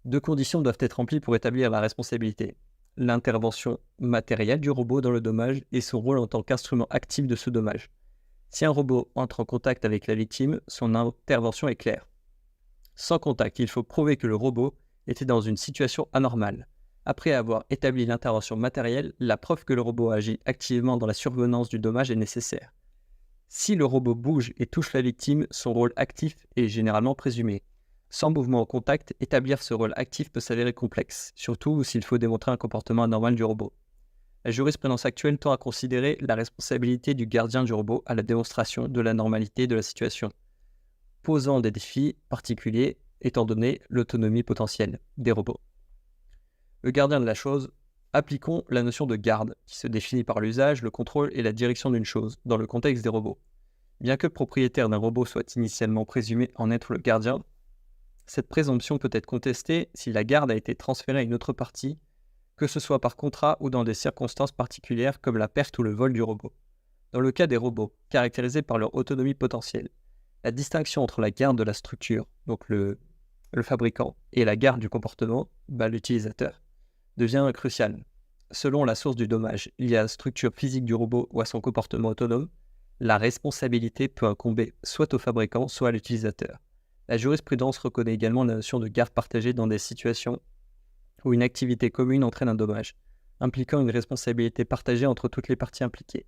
2 conditions doivent être remplies pour établir la responsabilité. L'intervention matérielle du robot dans le dommage et son rôle en tant qu'instrument actif de ce dommage. Si un robot entre en contact avec la victime, son intervention est claire. Sans contact, il faut prouver que le robot était dans une situation anormale. Après avoir établi l'intervention matérielle, la preuve que le robot agit activement dans la survenance du dommage est nécessaire. Si le robot bouge et touche la victime, son rôle actif est généralement présumé. Sans mouvement au contact, établir ce rôle actif peut s'avérer complexe, surtout s'il faut démontrer un comportement anormal du robot. La jurisprudence actuelle tend à considérer la responsabilité du gardien du robot à la démonstration de la normalité de la situation, posant des défis particuliers étant donné l'autonomie potentielle des robots. Le gardien de la chose, appliquons la notion de garde, qui se définit par l'usage, le contrôle et la direction d'une chose, dans le contexte des robots. Bien que le propriétaire d'un robot soit initialement présumé en être le gardien, cette présomption peut être contestée si la garde a été transférée à une autre partie, que ce soit par contrat ou dans des circonstances particulières comme la perte ou le vol du robot. Dans le cas des robots, caractérisés par leur autonomie potentielle, la distinction entre la garde de la structure, donc le fabricant, et la garde du comportement, l'utilisateur, devient cruciale. Selon la source du dommage lié à la structure physique du robot ou à son comportement autonome, la responsabilité peut incomber soit au fabricant, soit à l'utilisateur. La jurisprudence reconnaît également la notion de garde partagée dans des situations où une activité commune entraîne un dommage, impliquant une responsabilité partagée entre toutes les parties impliquées.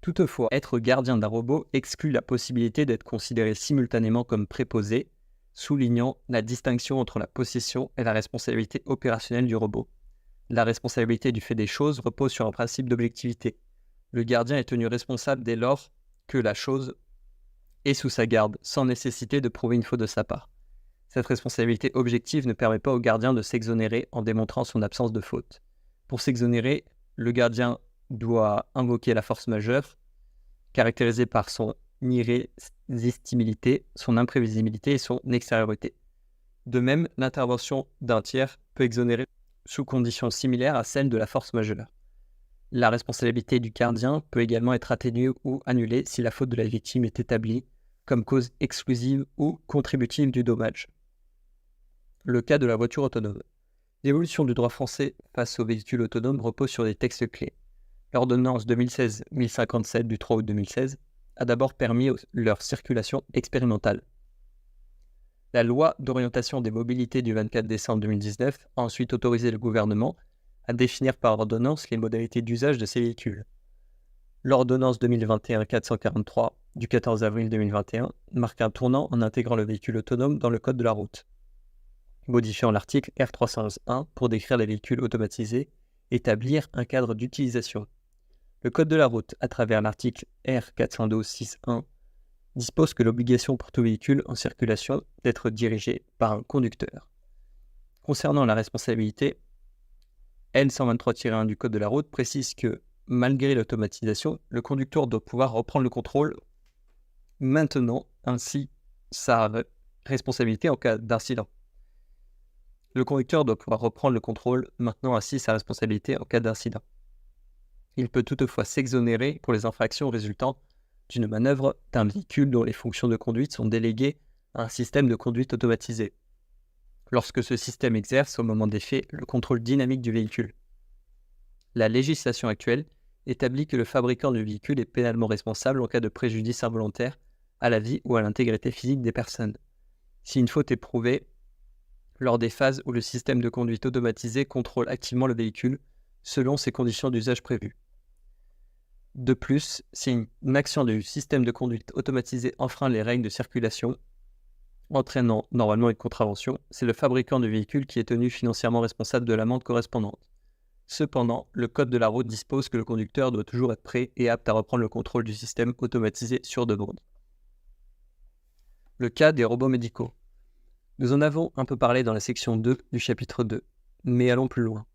Toutefois, être gardien d'un robot exclut la possibilité d'être considéré simultanément comme préposé, soulignant la distinction entre la possession et la responsabilité opérationnelle du robot. La responsabilité du fait des choses repose sur un principe d'objectivité. Le gardien est tenu responsable dès lors que la chose est sous sa garde, sans nécessité de prouver une faute de sa part. Cette responsabilité objective ne permet pas au gardien de s'exonérer en démontrant son absence de faute. Pour s'exonérer, le gardien doit invoquer la force majeure, caractérisée par son irrésistibilité, son imprévisibilité et son extériorité. De même, l'intervention d'un tiers peut exonérer sous conditions similaires à celles de la force majeure. La responsabilité du gardien peut également être atténuée ou annulée si la faute de la victime est établie comme cause exclusive ou contributive du dommage. Le cas de la voiture autonome. L'évolution du droit français face aux véhicules autonomes repose sur des textes clés. L'ordonnance 2016-1057 du 3 août 2016 a d'abord permis leur circulation expérimentale. La loi d'orientation des mobilités du 24 décembre 2019 a ensuite autorisé le gouvernement à définir par ordonnance les modalités d'usage de ces véhicules. L'ordonnance 2021-443 du 14 avril 2021 marque un tournant en intégrant le véhicule autonome dans le code de la route, modifiant l'article R311.1 pour décrire les véhicules automatisés et établir un cadre d'utilisation. Le code de la route, à travers l'article R412.6.1, dispose que l'obligation pour tout véhicule en circulation d'être dirigé par un conducteur. Concernant la responsabilité, L123-1 du code de la route précise que, malgré l'automatisation, le conducteur doit pouvoir reprendre le contrôle, maintenant ainsi sa responsabilité en cas d'incident. Le conducteur doit pouvoir reprendre le contrôle, maintenant ainsi sa responsabilité en cas d'incident. Il peut toutefois s'exonérer pour les infractions résultant d'une manœuvre d'un véhicule dont les fonctions de conduite sont déléguées à un système de conduite automatisé, lorsque ce système exerce au moment des faits le contrôle dynamique du véhicule. La législation actuelle établit que le fabricant du véhicule est pénalement responsable en cas de préjudice involontaire à la vie ou à l'intégrité physique des personnes, si une faute est prouvée lors des phases où le système de conduite automatisé contrôle activement le véhicule selon ses conditions d'usage prévues. De plus, si une action du système de conduite automatisé enfreint les règles de circulation, entraînant normalement une contravention, c'est le fabricant du véhicule qui est tenu financièrement responsable de l'amende correspondante. Cependant, le code de la route dispose que le conducteur doit toujours être prêt et apte à reprendre le contrôle du système automatisé sur demande. Le cas des robots médicaux. Nous en avons un peu parlé dans la section 2 du chapitre 2, mais allons plus loin.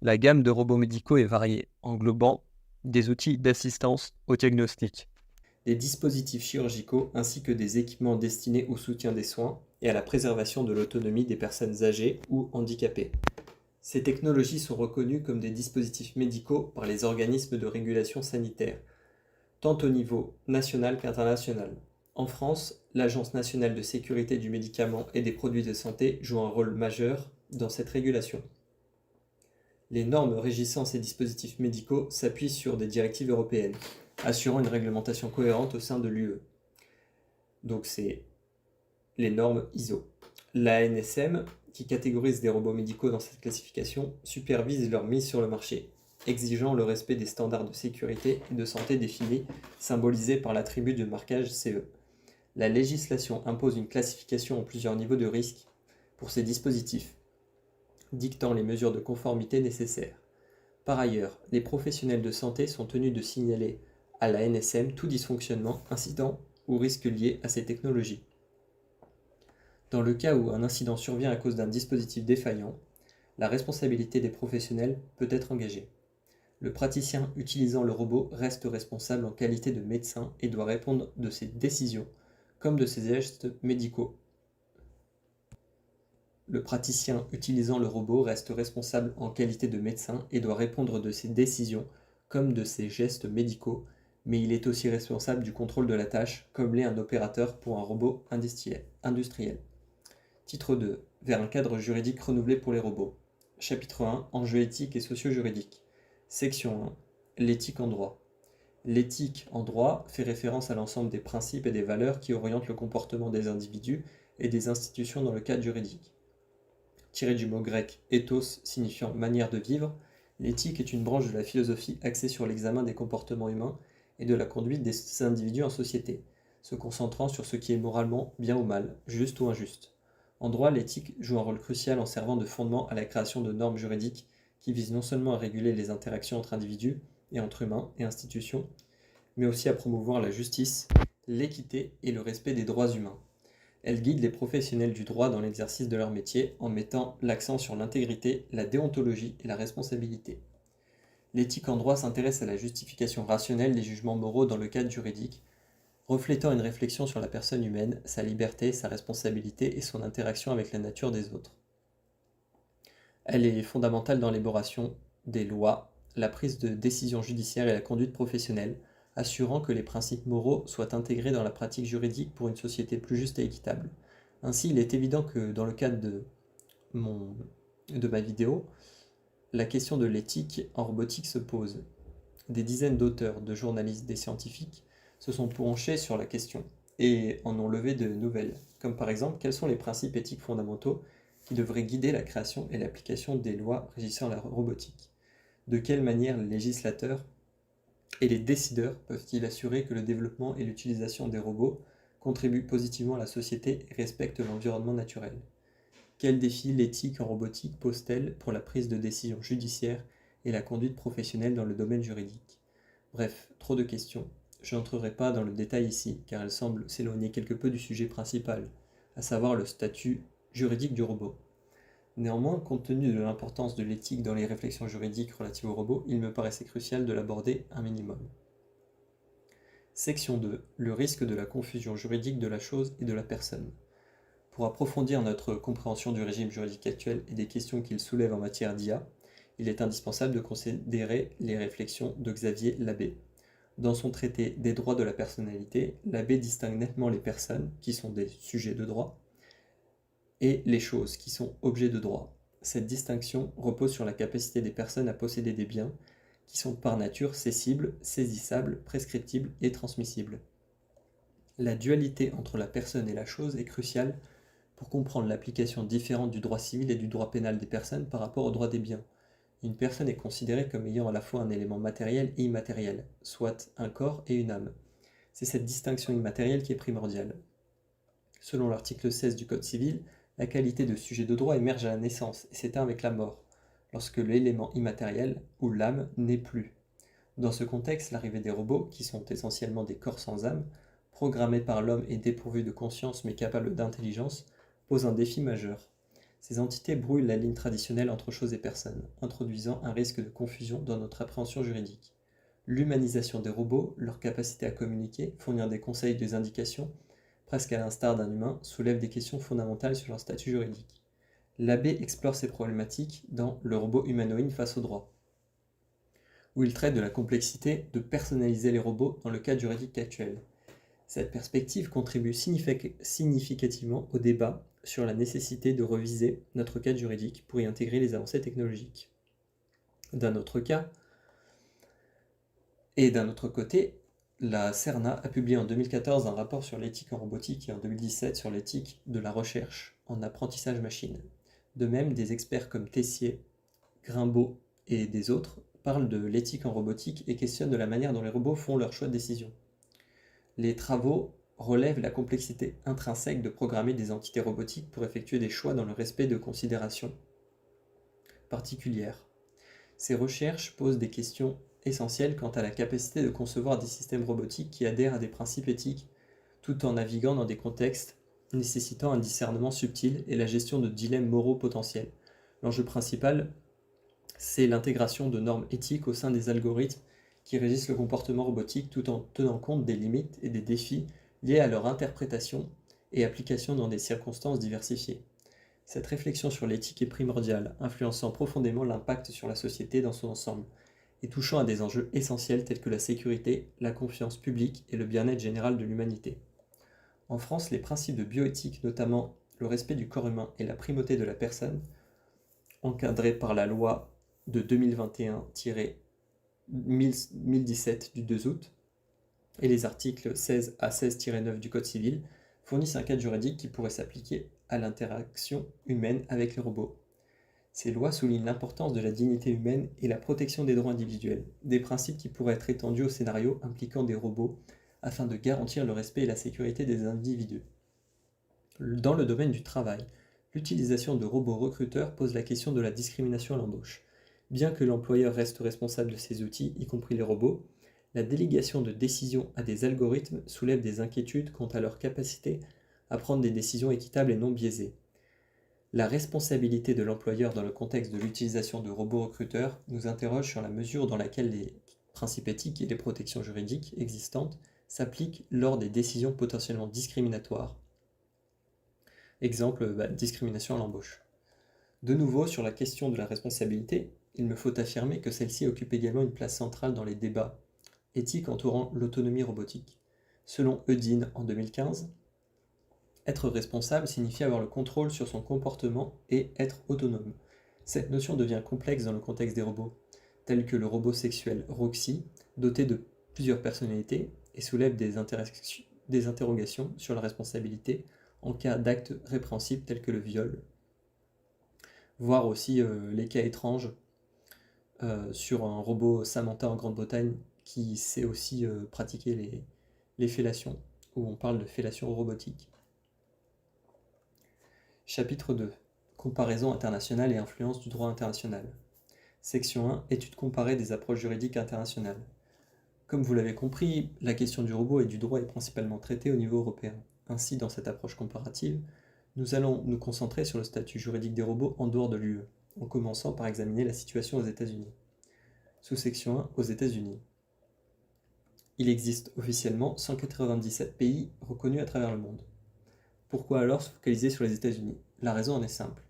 La gamme de robots médicaux est variée, englobant des outils d'assistance au diagnostic, des dispositifs chirurgicaux ainsi que des équipements destinés au soutien des soins et à la préservation de l'autonomie des personnes âgées ou handicapées. Ces technologies sont reconnues comme des dispositifs médicaux par les organismes de régulation sanitaire, tant au niveau national qu'international. En France, l'Agence nationale de sécurité du médicament et des produits de santé joue un rôle majeur dans cette régulation. Les normes régissant ces dispositifs médicaux s'appuient sur des directives européennes, assurant une réglementation cohérente au sein de l'UE. Donc c'est les normes ISO. L'ANSM, qui catégorise des robots médicaux dans cette classification, supervise leur mise sur le marché, exigeant le respect des standards de sécurité et de santé définis, symbolisés par l'attribut de marquage CE. La législation impose une classification en plusieurs niveaux de risque pour ces dispositifs, dictant les mesures de conformité nécessaires. Par ailleurs, les professionnels de santé sont tenus de signaler à la NSM tout dysfonctionnement, incident ou risque lié à ces technologies. Dans le cas où un incident survient à cause d'un dispositif défaillant, la responsabilité des professionnels peut être engagée. Le praticien utilisant le robot reste responsable en qualité de médecin et doit répondre de ses décisions comme de ses gestes médicaux. Le praticien utilisant le robot reste responsable en qualité de médecin et doit répondre de ses décisions comme de ses gestes médicaux, mais il est aussi responsable du contrôle de la tâche, comme l'est un opérateur pour un robot industriel. Titre 2. Vers un cadre juridique renouvelé pour les robots. Chapitre 1. Enjeux éthiques et socio-juridiques. Section 1. L'éthique en droit. L'éthique en droit fait référence à l'ensemble des principes et des valeurs qui orientent le comportement des individus et des institutions dans le cadre juridique. Tiré du mot grec ethos signifiant manière de vivre, l'éthique est une branche de la philosophie axée sur l'examen des comportements humains et de la conduite des individus en société, se concentrant sur ce qui est moralement bien ou mal, juste ou injuste. En droit, l'éthique joue un rôle crucial en servant de fondement à la création de normes juridiques qui visent non seulement à réguler les interactions entre individus et entre humains et institutions, mais aussi à promouvoir la justice, l'équité et le respect des droits humains. Elle guide les professionnels du droit dans l'exercice de leur métier en mettant l'accent sur l'intégrité, la déontologie et la responsabilité. L'éthique en droit s'intéresse à la justification rationnelle des jugements moraux dans le cadre juridique, reflétant une réflexion sur la personne humaine, sa liberté, sa responsabilité et son interaction avec la nature des autres. Elle est fondamentale dans l'élaboration des lois, la prise de décisions judiciaires et la conduite professionnelle, assurant que les principes moraux soient intégrés dans la pratique juridique pour une société plus juste et équitable. Ainsi, il est évident que dans le cadre de ma vidéo, la question de l'éthique en robotique se pose. Des dizaines d'auteurs, de journalistes, des scientifiques se sont penchés sur la question. et en ont levé de nouvelles, comme par exemple quels sont les principes éthiques fondamentaux qui devraient guider la création et l'application des lois régissant la robotique. De quelle manière les législateurs et les décideurs peuvent-ils assurer que le développement et l'utilisation des robots contribuent positivement à la société et respectent l'environnement naturel? Quels défis l'éthique en robotique pose-t-elle pour la prise de décision judiciaire et la conduite professionnelle dans le domaine juridique? Bref, trop de questions. Je n'entrerai pas dans le détail ici, car elles semblent s'éloigner quelque peu du sujet principal, à savoir le statut juridique du robot. Néanmoins, compte tenu de l'importance de l'éthique dans les réflexions juridiques relatives aux robots, il me paraissait crucial de l'aborder un minimum. Section 2. Le risque de la confusion juridique de la chose et de la personne. Pour approfondir notre compréhension du régime juridique actuel et des questions qu'il soulève en matière d'IA, il est indispensable de considérer les réflexions de Xavier Labbé. Dans son traité des droits de la personnalité, Labbé distingue nettement les personnes, qui sont des sujets de droit, et les choses, qui sont objets de droit. Cette distinction repose sur la capacité des personnes à posséder des biens, qui sont par nature cessibles, saisissables, prescriptibles et transmissibles. La dualité entre la personne et la chose est cruciale pour comprendre l'application différente du droit civil et du droit pénal des personnes par rapport au droit des biens. Une personne est considérée comme ayant à la fois un élément matériel et immatériel, soit un corps et une âme. C'est cette distinction immatérielle qui est primordiale. Selon l'article 16 du Code civil, la qualité de sujet de droit émerge à la naissance et s'éteint avec la mort, lorsque l'élément immatériel, ou l'âme, n'est plus. Dans ce contexte, l'arrivée des robots, qui sont essentiellement des corps sans âme, programmés par l'homme et dépourvus de conscience mais capables d'intelligence, pose un défi majeur. Ces entités brouillent la ligne traditionnelle entre choses et personnes, introduisant un risque de confusion dans notre appréhension juridique. L'humanisation des robots, leur capacité à communiquer, fournir des conseils et des indications, presque à l'instar d'un humain, soulève des questions fondamentales sur leur statut juridique. Labbé explore ces problématiques dans Le robot humanoïde face au droit, où il traite de la complexité de personnaliser les robots dans le cadre juridique actuel. Cette perspective contribue significativement au débat sur la nécessité de reviser notre cadre juridique pour y intégrer les avancées technologiques. D'un autre côté, la CERNA a publié en 2014 un rapport sur l'éthique en robotique et en 2017 sur l'éthique de la recherche en apprentissage machine. De même, des experts comme Tessier, Grimbaud et des autres parlent de l'éthique en robotique et questionnent de la manière dont les robots font leurs choix de décision. Les travaux relèvent la complexité intrinsèque de programmer des entités robotiques pour effectuer des choix dans le respect de considérations particulières. Ces recherches posent des questions essentielles quant à la capacité de concevoir des systèmes robotiques qui adhèrent à des principes éthiques, tout en naviguant dans des contextes nécessitant un discernement subtil et la gestion de dilemmes moraux potentiels. L'enjeu principal, c'est l'intégration de normes éthiques au sein des algorithmes qui régissent le comportement robotique tout en tenant compte des limites et des défis liés à leur interprétation et application dans des circonstances diversifiées. Cette réflexion sur l'éthique est primordiale, influençant profondément l'impact sur la société dans son ensemble, et touchant à des enjeux essentiels tels que la sécurité, la confiance publique et le bien-être général de l'humanité. En France, les principes de bioéthique, notamment le respect du corps humain et la primauté de la personne, encadrés par la loi de 2021-1017 du 2 août, et les articles 16 à 16-9 du Code civil, fournissent un cadre juridique qui pourrait s'appliquer à l'interaction humaine avec les robots. Ces lois soulignent l'importance de la dignité humaine et la protection des droits individuels, des principes qui pourraient être étendus aux scénarios impliquant des robots afin de garantir le respect et la sécurité des individus. Dans le domaine du travail, l'utilisation de robots recruteurs pose la question de la discrimination à l'embauche. Bien que l'employeur reste responsable de ces outils, y compris les robots, la délégation de décisions à des algorithmes soulève des inquiétudes quant à leur capacité à prendre des décisions équitables et non biaisées. La responsabilité de l'employeur dans le contexte de l'utilisation de robots recruteurs nous interroge sur la mesure dans laquelle les principes éthiques et les protections juridiques existantes s'appliquent lors des décisions potentiellement discriminatoires. Exemple, discrimination à l'embauche. De nouveau, sur la question de la responsabilité, il me faut affirmer que celle-ci occupe également une place centrale dans les débats éthiques entourant l'autonomie robotique. Selon Eudine en 2015, être responsable signifie avoir le contrôle sur son comportement et être autonome. Cette notion devient complexe dans le contexte des robots, tels que le robot sexuel Roxy, doté de plusieurs personnalités et soulève des des interrogations sur la responsabilité en cas d'actes répréhensibles tels que le viol, voire aussi les cas étranges sur un robot Samantha en Grande-Bretagne qui sait aussi pratiquer les fellations, où on parle de fellation robotique. Chapitre 2. Comparaison internationale et influence du droit international. Section 1. Étude comparée des approches juridiques internationales. Comme vous l'avez compris, la question du robot et du droit est principalement traitée au niveau européen. Ainsi, dans cette approche comparative, nous allons nous concentrer sur le statut juridique des robots en dehors de l'UE, en commençant par examiner la situation aux États-Unis. Sous-section 1. Aux États-Unis. Il existe officiellement 197 pays reconnus à travers le monde. Pourquoi alors se focaliser sur les États-Unis? La raison en est simple.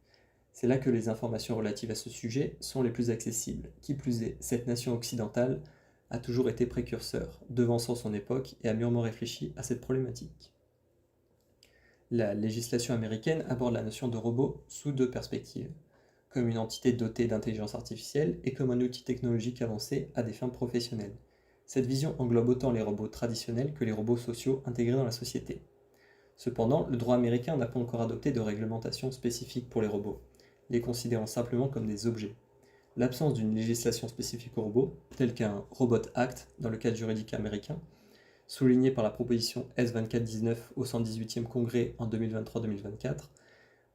C'est là que les informations relatives à ce sujet sont les plus accessibles. Qui plus est, cette nation occidentale a toujours été précurseur, devançant son époque et a mûrement réfléchi à cette problématique. La législation américaine aborde la notion de robot sous deux perspectives, comme une entité dotée d'intelligence artificielle et comme un outil technologique avancé à des fins professionnelles. Cette vision englobe autant les robots traditionnels que les robots sociaux intégrés dans la société. Cependant, le droit américain n'a pas encore adopté de réglementation spécifique pour les robots, les considérant simplement comme des objets. L'absence d'une législation spécifique aux robots, telle qu'un Robot Act dans le cadre juridique américain, souligné par la proposition S2419 au 118e congrès en 2023-2024,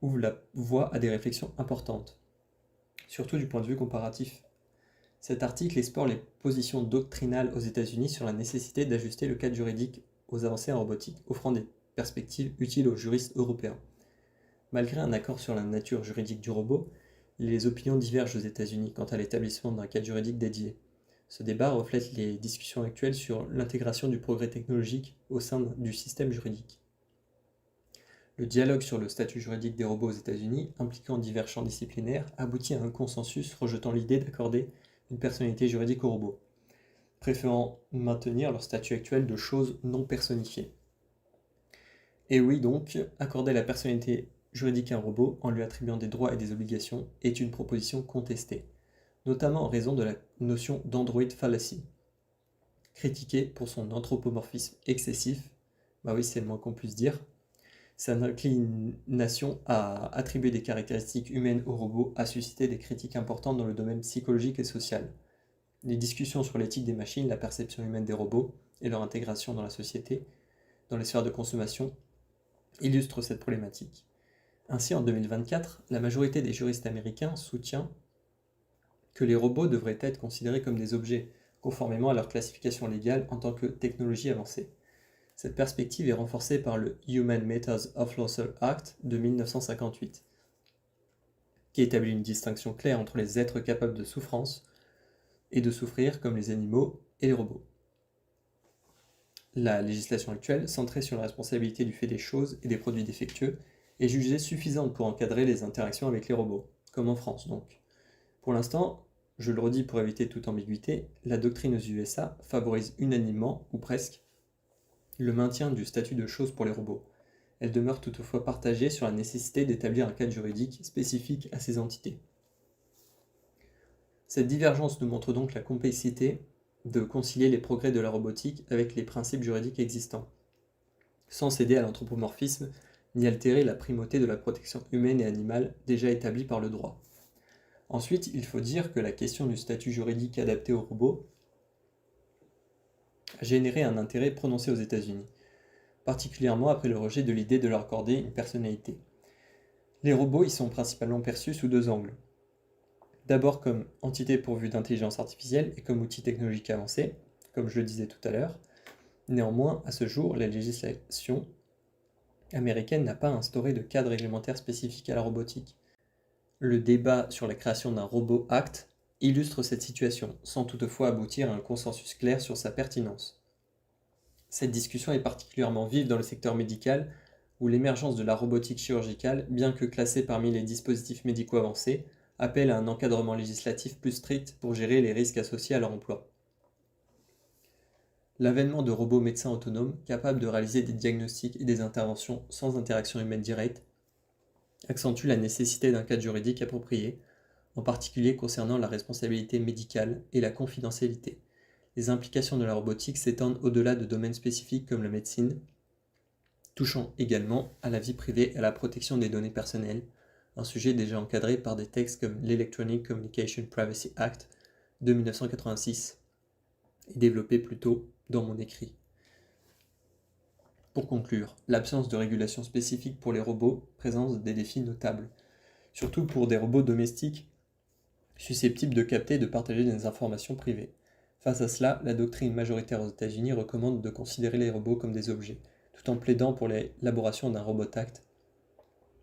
ouvre la voie à des réflexions importantes, surtout du point de vue comparatif. Cet article explore les positions doctrinales aux États-Unis sur la nécessité d'ajuster le cadre juridique aux avancées en robotique, offrant des perspectives utiles aux juristes européens. Malgré un accord sur la nature juridique du robot, les opinions divergent aux États-Unis quant à l'établissement d'un cadre juridique dédié. Ce débat reflète les discussions actuelles sur l'intégration du progrès technologique au sein du système juridique. Le dialogue sur le statut juridique des robots aux États-Unis, impliquant divers champs disciplinaires, aboutit à un consensus rejetant l'idée d'accorder une personnalité juridique aux robots, préférant maintenir leur statut actuel de choses non personnifiées. Et oui donc, accorder la personnalité juridique à un robot en lui attribuant des droits et des obligations est une proposition contestée, notamment en raison de la notion d'android fallacy, critiquée pour son anthropomorphisme excessif, bah oui c'est le moins qu'on puisse dire, sa inclination à attribuer des caractéristiques humaines aux robots a suscité des critiques importantes dans le domaine psychologique et social. Les discussions sur l'éthique des machines, la perception humaine des robots et leur intégration dans la société, dans les sphères de consommation, illustrent cette problématique. Ainsi, en 2024, la majorité des juristes américains soutient que les robots devraient être considérés comme des objets, conformément à leur classification légale en tant que technologie avancée. Cette perspective est renforcée par le Human Methods of Lawful Act de 1958, qui établit une distinction claire entre les êtres capables de souffrance et de souffrir comme les animaux et les robots. La législation actuelle, centrée sur la responsabilité du fait des choses et des produits défectueux, est jugée suffisante pour encadrer les interactions avec les robots, comme en France donc. Pour l'instant, je le redis pour éviter toute ambiguïté, la doctrine aux USA favorise unanimement, ou presque, le maintien du statut de chose pour les robots. Elle demeure toutefois partagée sur la nécessité d'établir un cadre juridique spécifique à ces entités. Cette divergence nous montre donc la complexité de concilier les progrès de la robotique avec les principes juridiques existants, sans céder à l'anthropomorphisme ni altérer la primauté de la protection humaine et animale déjà établie par le droit. Ensuite, il faut dire que la question du statut juridique adapté aux robots a généré un intérêt prononcé aux États-Unis, particulièrement après le rejet de l'idée de leur accorder une personnalité. Les robots y sont principalement perçus sous deux angles. D'abord comme entité pourvue d'intelligence artificielle et comme outil technologique avancé, comme je le disais tout à l'heure. Néanmoins, à ce jour, la législation américaine n'a pas instauré de cadre réglementaire spécifique à la robotique. Le débat sur la création d'un Robot Act illustre cette situation, sans toutefois aboutir à un consensus clair sur sa pertinence. Cette discussion est particulièrement vive dans le secteur médical, où l'émergence de la robotique chirurgicale, bien que classée parmi les dispositifs médicaux avancés, appelle à un encadrement législatif plus strict pour gérer les risques associés à leur emploi. L'avènement de robots médecins autonomes, capables de réaliser des diagnostics et des interventions sans interaction humaine directe, accentue la nécessité d'un cadre juridique approprié, en particulier concernant la responsabilité médicale et la confidentialité. Les implications de la robotique s'étendent au-delà de domaines spécifiques comme la médecine, touchant également à la vie privée et à la protection des données personnelles, un sujet déjà encadré par des textes comme l'Electronic Communication Privacy Act de 1986 et développé plus tôt dans mon écrit. Pour conclure, l'absence de régulation spécifique pour les robots présente des défis notables, surtout pour des robots domestiques susceptibles de capter et de partager des informations privées. Face à cela, la doctrine majoritaire aux États-Unis recommande de considérer les robots comme des objets, tout en plaidant pour l'élaboration d'un Robot Act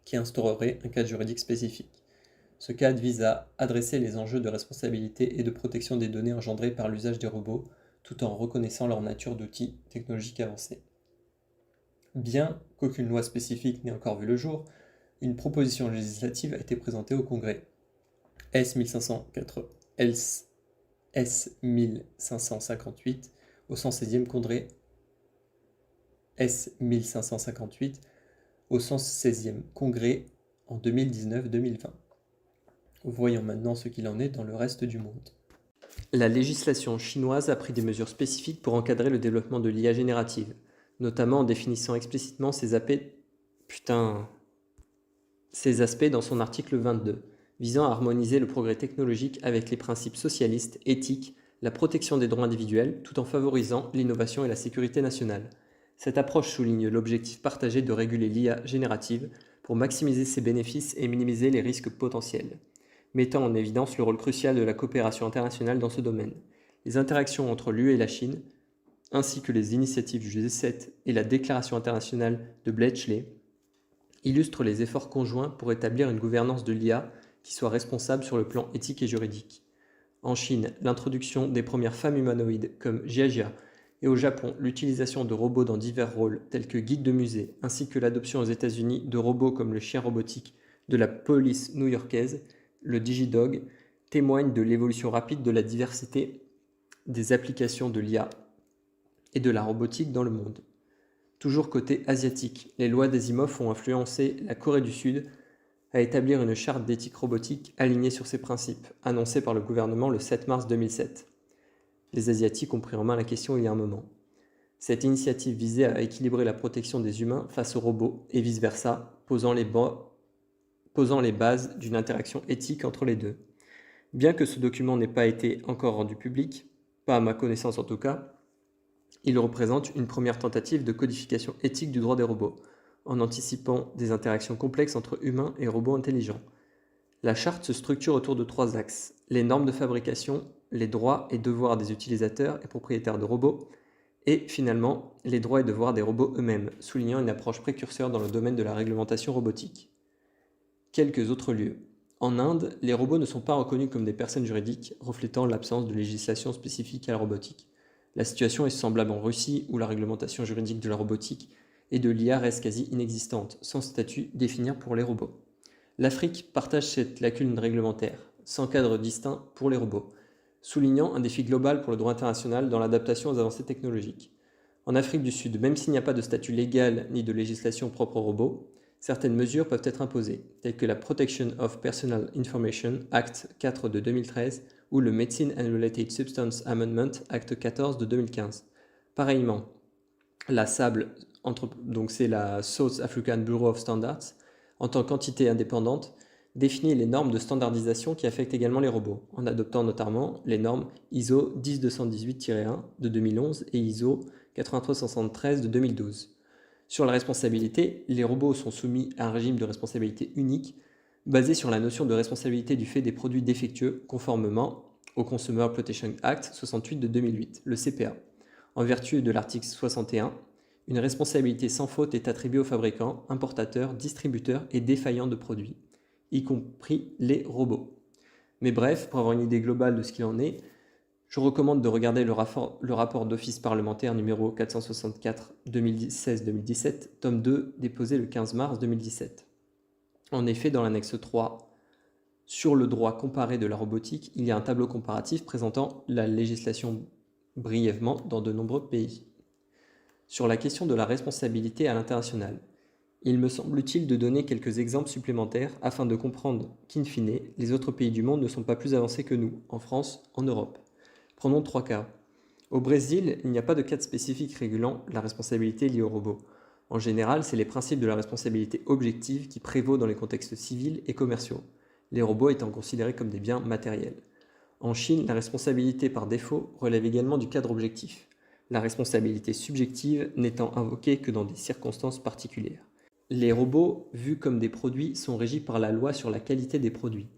qui instaurerait un cadre juridique spécifique. Ce cadre vise à adresser les enjeux de responsabilité et de protection des données engendrées par l'usage des robots, tout en reconnaissant leur nature d'outils technologiques avancés. Bien qu'aucune loi spécifique n'ait encore vu le jour, une proposition législative a été présentée au Congrès. S1558 au 116e Congrès. S1558 au 116e Congrès en 2019-2020. Voyons maintenant ce qu'il en est dans le reste du monde. La législation chinoise a pris des mesures spécifiques pour encadrer le développement de l'IA générative, notamment en définissant explicitement ses aspects dans son article 22, visant à harmoniser le progrès technologique avec les principes socialistes, éthiques, la protection des droits individuels, tout en favorisant l'innovation et la sécurité nationale. Cette approche souligne l'objectif partagé de réguler l'IA générative pour maximiser ses bénéfices et minimiser les risques potentiels, mettant en évidence le rôle crucial de la coopération internationale dans ce domaine. Les interactions entre l'UE et la Chine, ainsi que les initiatives du G7 et la déclaration internationale de Bletchley, illustrent les efforts conjoints pour établir une gouvernance de l'IA qui soit responsable sur le plan éthique et juridique. En Chine, l'introduction des premières femmes humanoïdes comme Jia, et au Japon, l'utilisation de robots dans divers rôles tels que guide de musée, ainsi que l'adoption aux États-Unis de robots comme le chien robotique de la police new-yorkaise, le DigiDog, témoignent de l'évolution rapide de la diversité des applications de l'IA et de la robotique dans le monde. Toujours côté asiatique, les lois d'Asimov ont influencé la Corée du Sud à établir une charte d'éthique robotique alignée sur ces principes, annoncée par le gouvernement le 7 mars 2007. Les Asiatiques ont pris en main la question il y a un moment. Cette initiative visait à équilibrer la protection des humains face aux robots et vice-versa, posant les bases d'une interaction éthique entre les deux. Bien que ce document n'ait pas été encore rendu public, pas à ma connaissance en tout cas, il représente une première tentative de codification éthique du droit des robots, en anticipant des interactions complexes entre humains et robots intelligents. La charte se structure autour de 3 axes: les normes de fabrication, les droits et devoirs des utilisateurs et propriétaires de robots, et finalement les droits et devoirs des robots eux-mêmes, soulignant une approche précurseur dans le domaine de la réglementation robotique. Quelques autres lieux. En Inde, les robots ne sont pas reconnus comme des personnes juridiques, reflétant l'absence de législation spécifique à la robotique. La situation est semblable en Russie, où la réglementation juridique de la robotique et de l'IA reste quasi inexistante, sans statut défini pour les robots. L'Afrique partage cette lacune réglementaire, sans cadre distinct pour les robots, soulignant un défi global pour le droit international dans l'adaptation aux avancées technologiques. En Afrique du Sud, même s'il n'y a pas de statut légal ni de législation propre aux robots, certaines mesures peuvent être imposées, telles que la Protection of Personal Information Act 4 de 2013 ou le Medicine and Related Substance Amendment Act 14 de 2015. Pareillement, la SABL, donc c'est la South African Bureau of Standards, en tant qu'entité indépendante, définit les normes de standardisation qui affectent également les robots, en adoptant notamment les normes ISO 10218-1 de 2011 et ISO 8373 de 2012. Sur la responsabilité, les robots sont soumis à un régime de responsabilité unique, basé sur la notion de responsabilité du fait des produits défectueux, conformément au Consumer Protection Act 68 de 2008, le CPA. En vertu de l'article 61, une responsabilité sans faute est attribuée aux fabricants, importateurs, distributeurs et défaillants de produits, y compris les robots. Mais bref, pour avoir une idée globale de ce qu'il en est, je recommande de regarder le rapport d'office parlementaire numéro 464 2016-2017, tome 2, déposé le 15 mars 2017. En effet, dans l'annexe 3, sur le droit comparé de la robotique, il y a un tableau comparatif présentant la législation brièvement dans de nombreux pays. Sur la question de la responsabilité à l'international, il me semble utile de donner quelques exemples supplémentaires afin de comprendre qu'in fine, les autres pays du monde ne sont pas plus avancés que nous, en France, en Europe. Prenons 3 cas. Au Brésil, il n'y a pas de cadre spécifique régulant la responsabilité liée aux robots. En général, c'est les principes de la responsabilité objective qui prévaut dans les contextes civils et commerciaux, les robots étant considérés comme des biens matériels. En Chine, la responsabilité par défaut relève également du cadre objectif, la responsabilité subjective n'étant invoquée que dans des circonstances particulières. Les robots, vus comme des produits, sont régis par la loi sur la qualité des produits.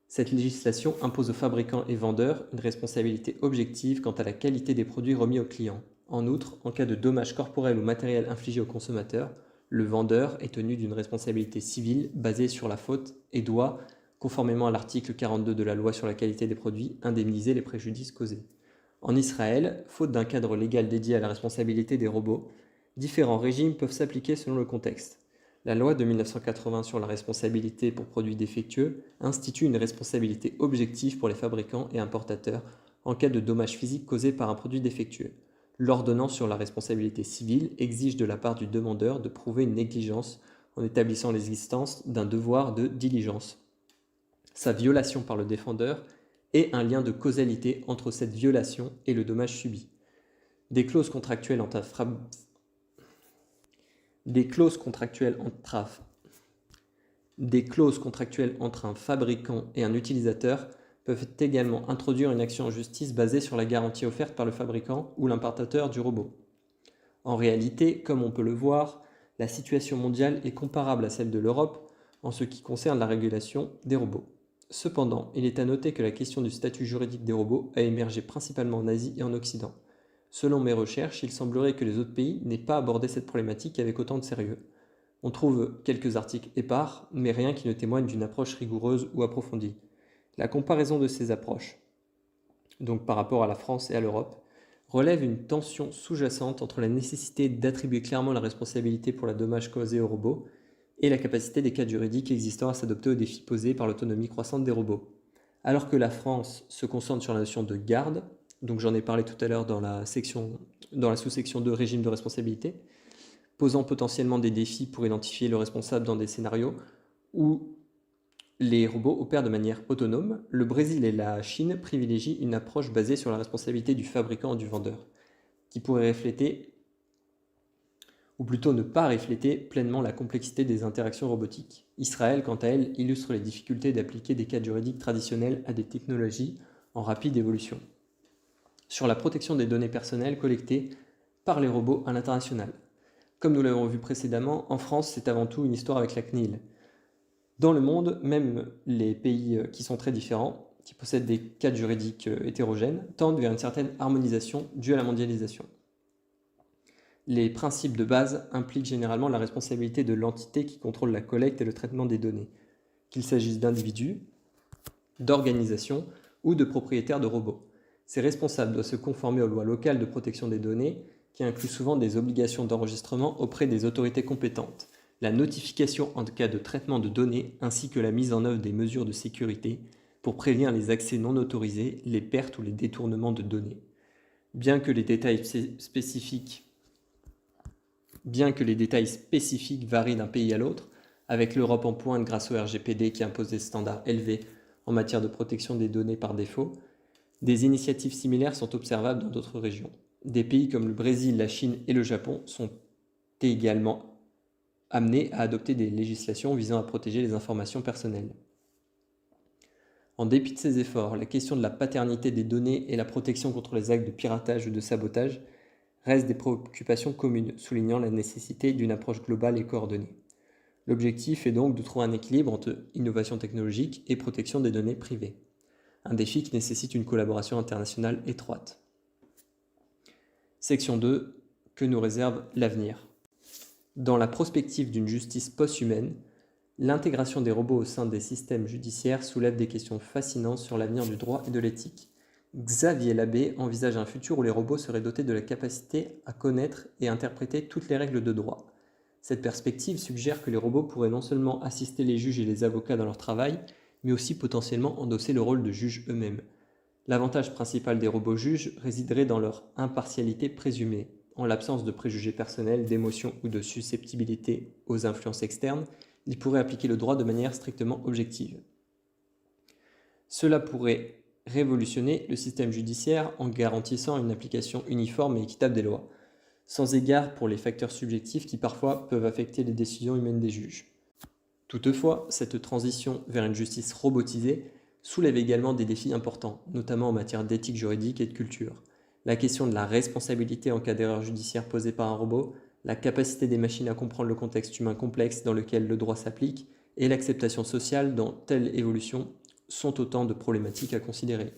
Cette législation impose aux fabricants et vendeurs une responsabilité objective quant à la qualité des produits remis aux clients. En outre, en cas de dommages corporels ou matériels infligés aux consommateurs, le vendeur est tenu d'une responsabilité civile basée sur la faute et doit, conformément à l'article 42 de la loi sur la qualité des produits, indemniser les préjudices causés. En Israël, faute d'un cadre légal dédié à la responsabilité des robots, différents régimes peuvent s'appliquer selon le contexte. La loi de 1980 sur la responsabilité pour produits défectueux institue une responsabilité objective pour les fabricants et importateurs en cas de dommages physiques causés par un produit défectueux. L'ordonnance sur la responsabilité civile exige de la part du demandeur de prouver une négligence en établissant l'existence d'un devoir de diligence, sa violation par le défendeur et un lien de causalité entre cette violation et le dommage subi. Des clauses contractuelles entre un fabricant et un utilisateur peuvent également introduire une action en justice basée sur la garantie offerte par le fabricant ou l'importateur du robot. En réalité, comme on peut le voir, la situation mondiale est comparable à celle de l'Europe en ce qui concerne la régulation des robots. Cependant, il est à noter que la question du statut juridique des robots a émergé principalement en Asie et en Occident. Selon mes recherches, il semblerait que les autres pays n'aient pas abordé cette problématique avec autant de sérieux. On trouve quelques articles épars, mais rien qui ne témoigne d'une approche rigoureuse ou approfondie. La comparaison de ces approches, donc par rapport à la France et à l'Europe, relève une tension sous-jacente entre la nécessité d'attribuer clairement la responsabilité pour le dommage causé aux robots et la capacité des cadres juridiques existants à s'adapter aux défis posés par l'autonomie croissante des robots. Alors que la France se concentre sur la notion de garde, donc j'en ai parlé tout à l'heure dans la sous-section de régime de responsabilité, posant potentiellement des défis pour identifier le responsable dans des scénarios où les robots opèrent de manière autonome, le Brésil et la Chine privilégient une approche basée sur la responsabilité du fabricant ou du vendeur, qui pourrait refléter, ou plutôt ne pas refléter, pleinement la complexité des interactions robotiques. Israël, quant à elle, illustre les difficultés d'appliquer des cadres juridiques traditionnels à des technologies en rapide évolution. Sur la protection des données personnelles collectées par les robots à l'international. Comme nous l'avons vu précédemment, en France, c'est avant tout une histoire avec la CNIL. Dans le monde, même les pays qui sont très différents, qui possèdent des cadres juridiques hétérogènes, tendent vers une certaine harmonisation due à la mondialisation. Les principes de base impliquent généralement la responsabilité de l'entité qui contrôle la collecte et le traitement des données, qu'il s'agisse d'individus, d'organisations ou de propriétaires de robots. Ces responsables doivent se conformer aux lois locales de protection des données, qui incluent souvent des obligations d'enregistrement auprès des autorités compétentes, la notification en cas de traitement de données ainsi que la mise en œuvre des mesures de sécurité pour prévenir les accès non autorisés, les pertes ou les détournements de données. Bien que les détails spécifiques varient d'un pays à l'autre, avec l'Europe en pointe grâce au RGPD qui impose des standards élevés en matière de protection des données par défaut, des initiatives similaires sont observables dans d'autres régions. Des pays comme le Brésil, la Chine et le Japon sont également amenés à adopter des législations visant à protéger les informations personnelles. En dépit de ces efforts, la question de la paternité des données et la protection contre les actes de piratage ou de sabotage restent des préoccupations communes, soulignant la nécessité d'une approche globale et coordonnée. L'objectif est donc de trouver un équilibre entre innovation technologique et protection des données privées. Un défi qui nécessite une collaboration internationale étroite. Section 2. Que nous réserve l'avenir ? Dans la prospective d'une justice post-humaine, l'intégration des robots au sein des systèmes judiciaires soulève des questions fascinantes sur l'avenir du droit et de l'éthique. Xavier Labbé envisage un futur où les robots seraient dotés de la capacité à connaître et interpréter toutes les règles de droit. Cette perspective suggère que les robots pourraient non seulement assister les juges et les avocats dans leur travail, mais aussi potentiellement endosser le rôle de juges eux-mêmes. L'avantage principal des robots juges résiderait dans leur impartialité présumée. En l'absence de préjugés personnels, d'émotions ou de susceptibilité aux influences externes, ils pourraient appliquer le droit de manière strictement objective. Cela pourrait révolutionner le système judiciaire en garantissant une application uniforme et équitable des lois. sans égard pour les facteurs subjectifs qui parfois peuvent affecter les décisions humaines des juges. Toutefois, cette transition vers une justice robotisée soulève également des défis importants, notamment en matière d'éthique juridique et de culture. La question de la responsabilité en cas d'erreur judiciaire posée par un robot, la capacité des machines à comprendre le contexte humain complexe dans lequel le droit s'applique, et l'acceptation sociale dans telle évolution sont autant de problématiques à considérer.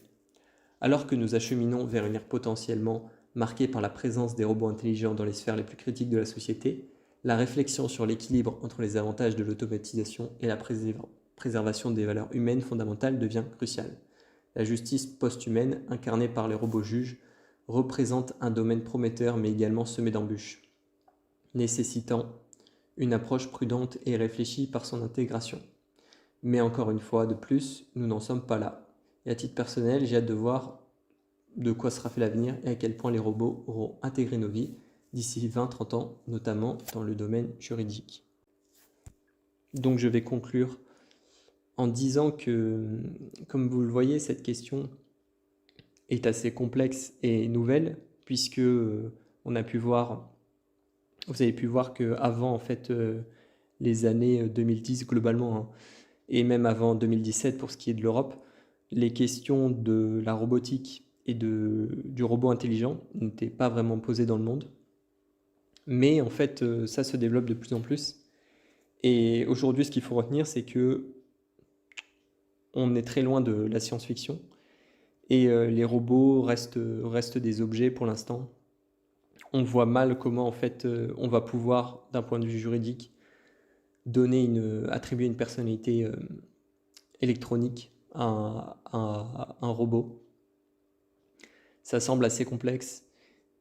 Alors que nous acheminons vers une ère potentiellement marquée par la présence des robots intelligents dans les sphères les plus critiques de la société, la réflexion sur l'équilibre entre les avantages de l'automatisation et la préservation des valeurs humaines fondamentales devient cruciale. La justice post-humaine, incarnée par les robots juges, représente un domaine prometteur mais également semé d'embûches, nécessitant une approche prudente et réfléchie par son intégration. Mais encore une fois, de plus, nous n'en sommes pas là. Et à titre personnel, j'ai hâte de voir de quoi sera fait l'avenir et à quel point les robots auront intégré nos vies d'ici 20-30 ans, notamment dans le domaine juridique. Donc je vais conclure en disant que, comme vous le voyez, cette question est assez complexe et nouvelle, puisque on a pu voir, vous avez pu voir qu'avant en fait, les années 2010 globalement, hein, et même avant 2017 pour ce qui est de l'Europe, les questions de la robotique et du robot intelligent n'étaient pas vraiment posées dans le monde. Mais en fait, ça se développe de plus en plus. Et aujourd'hui, ce qu'il faut retenir, c'est que on est très loin de la science-fiction. Et les robots restent des objets pour l'instant. On voit mal comment en fait on va pouvoir, d'un point de vue juridique, attribuer une personnalité électronique à un robot. Ça semble assez complexe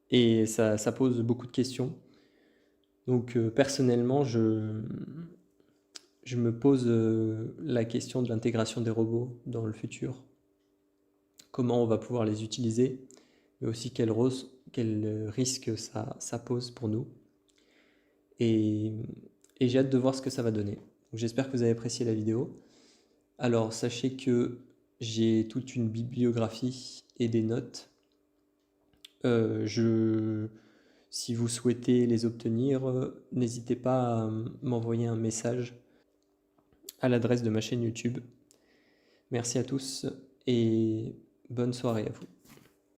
et ça pose beaucoup de questions. Donc personnellement, je me pose la question de l'intégration des robots dans le futur. Comment on va pouvoir les utiliser, mais aussi quel risque ça pose pour nous. Et j'ai hâte de voir ce que ça va donner. J'espère que vous avez apprécié la vidéo. Alors sachez que j'ai toute une bibliographie et des notes. Si vous souhaitez les obtenir, n'hésitez pas à m'envoyer un message à l'adresse de ma chaîne YouTube. Merci à tous et bonne soirée à vous.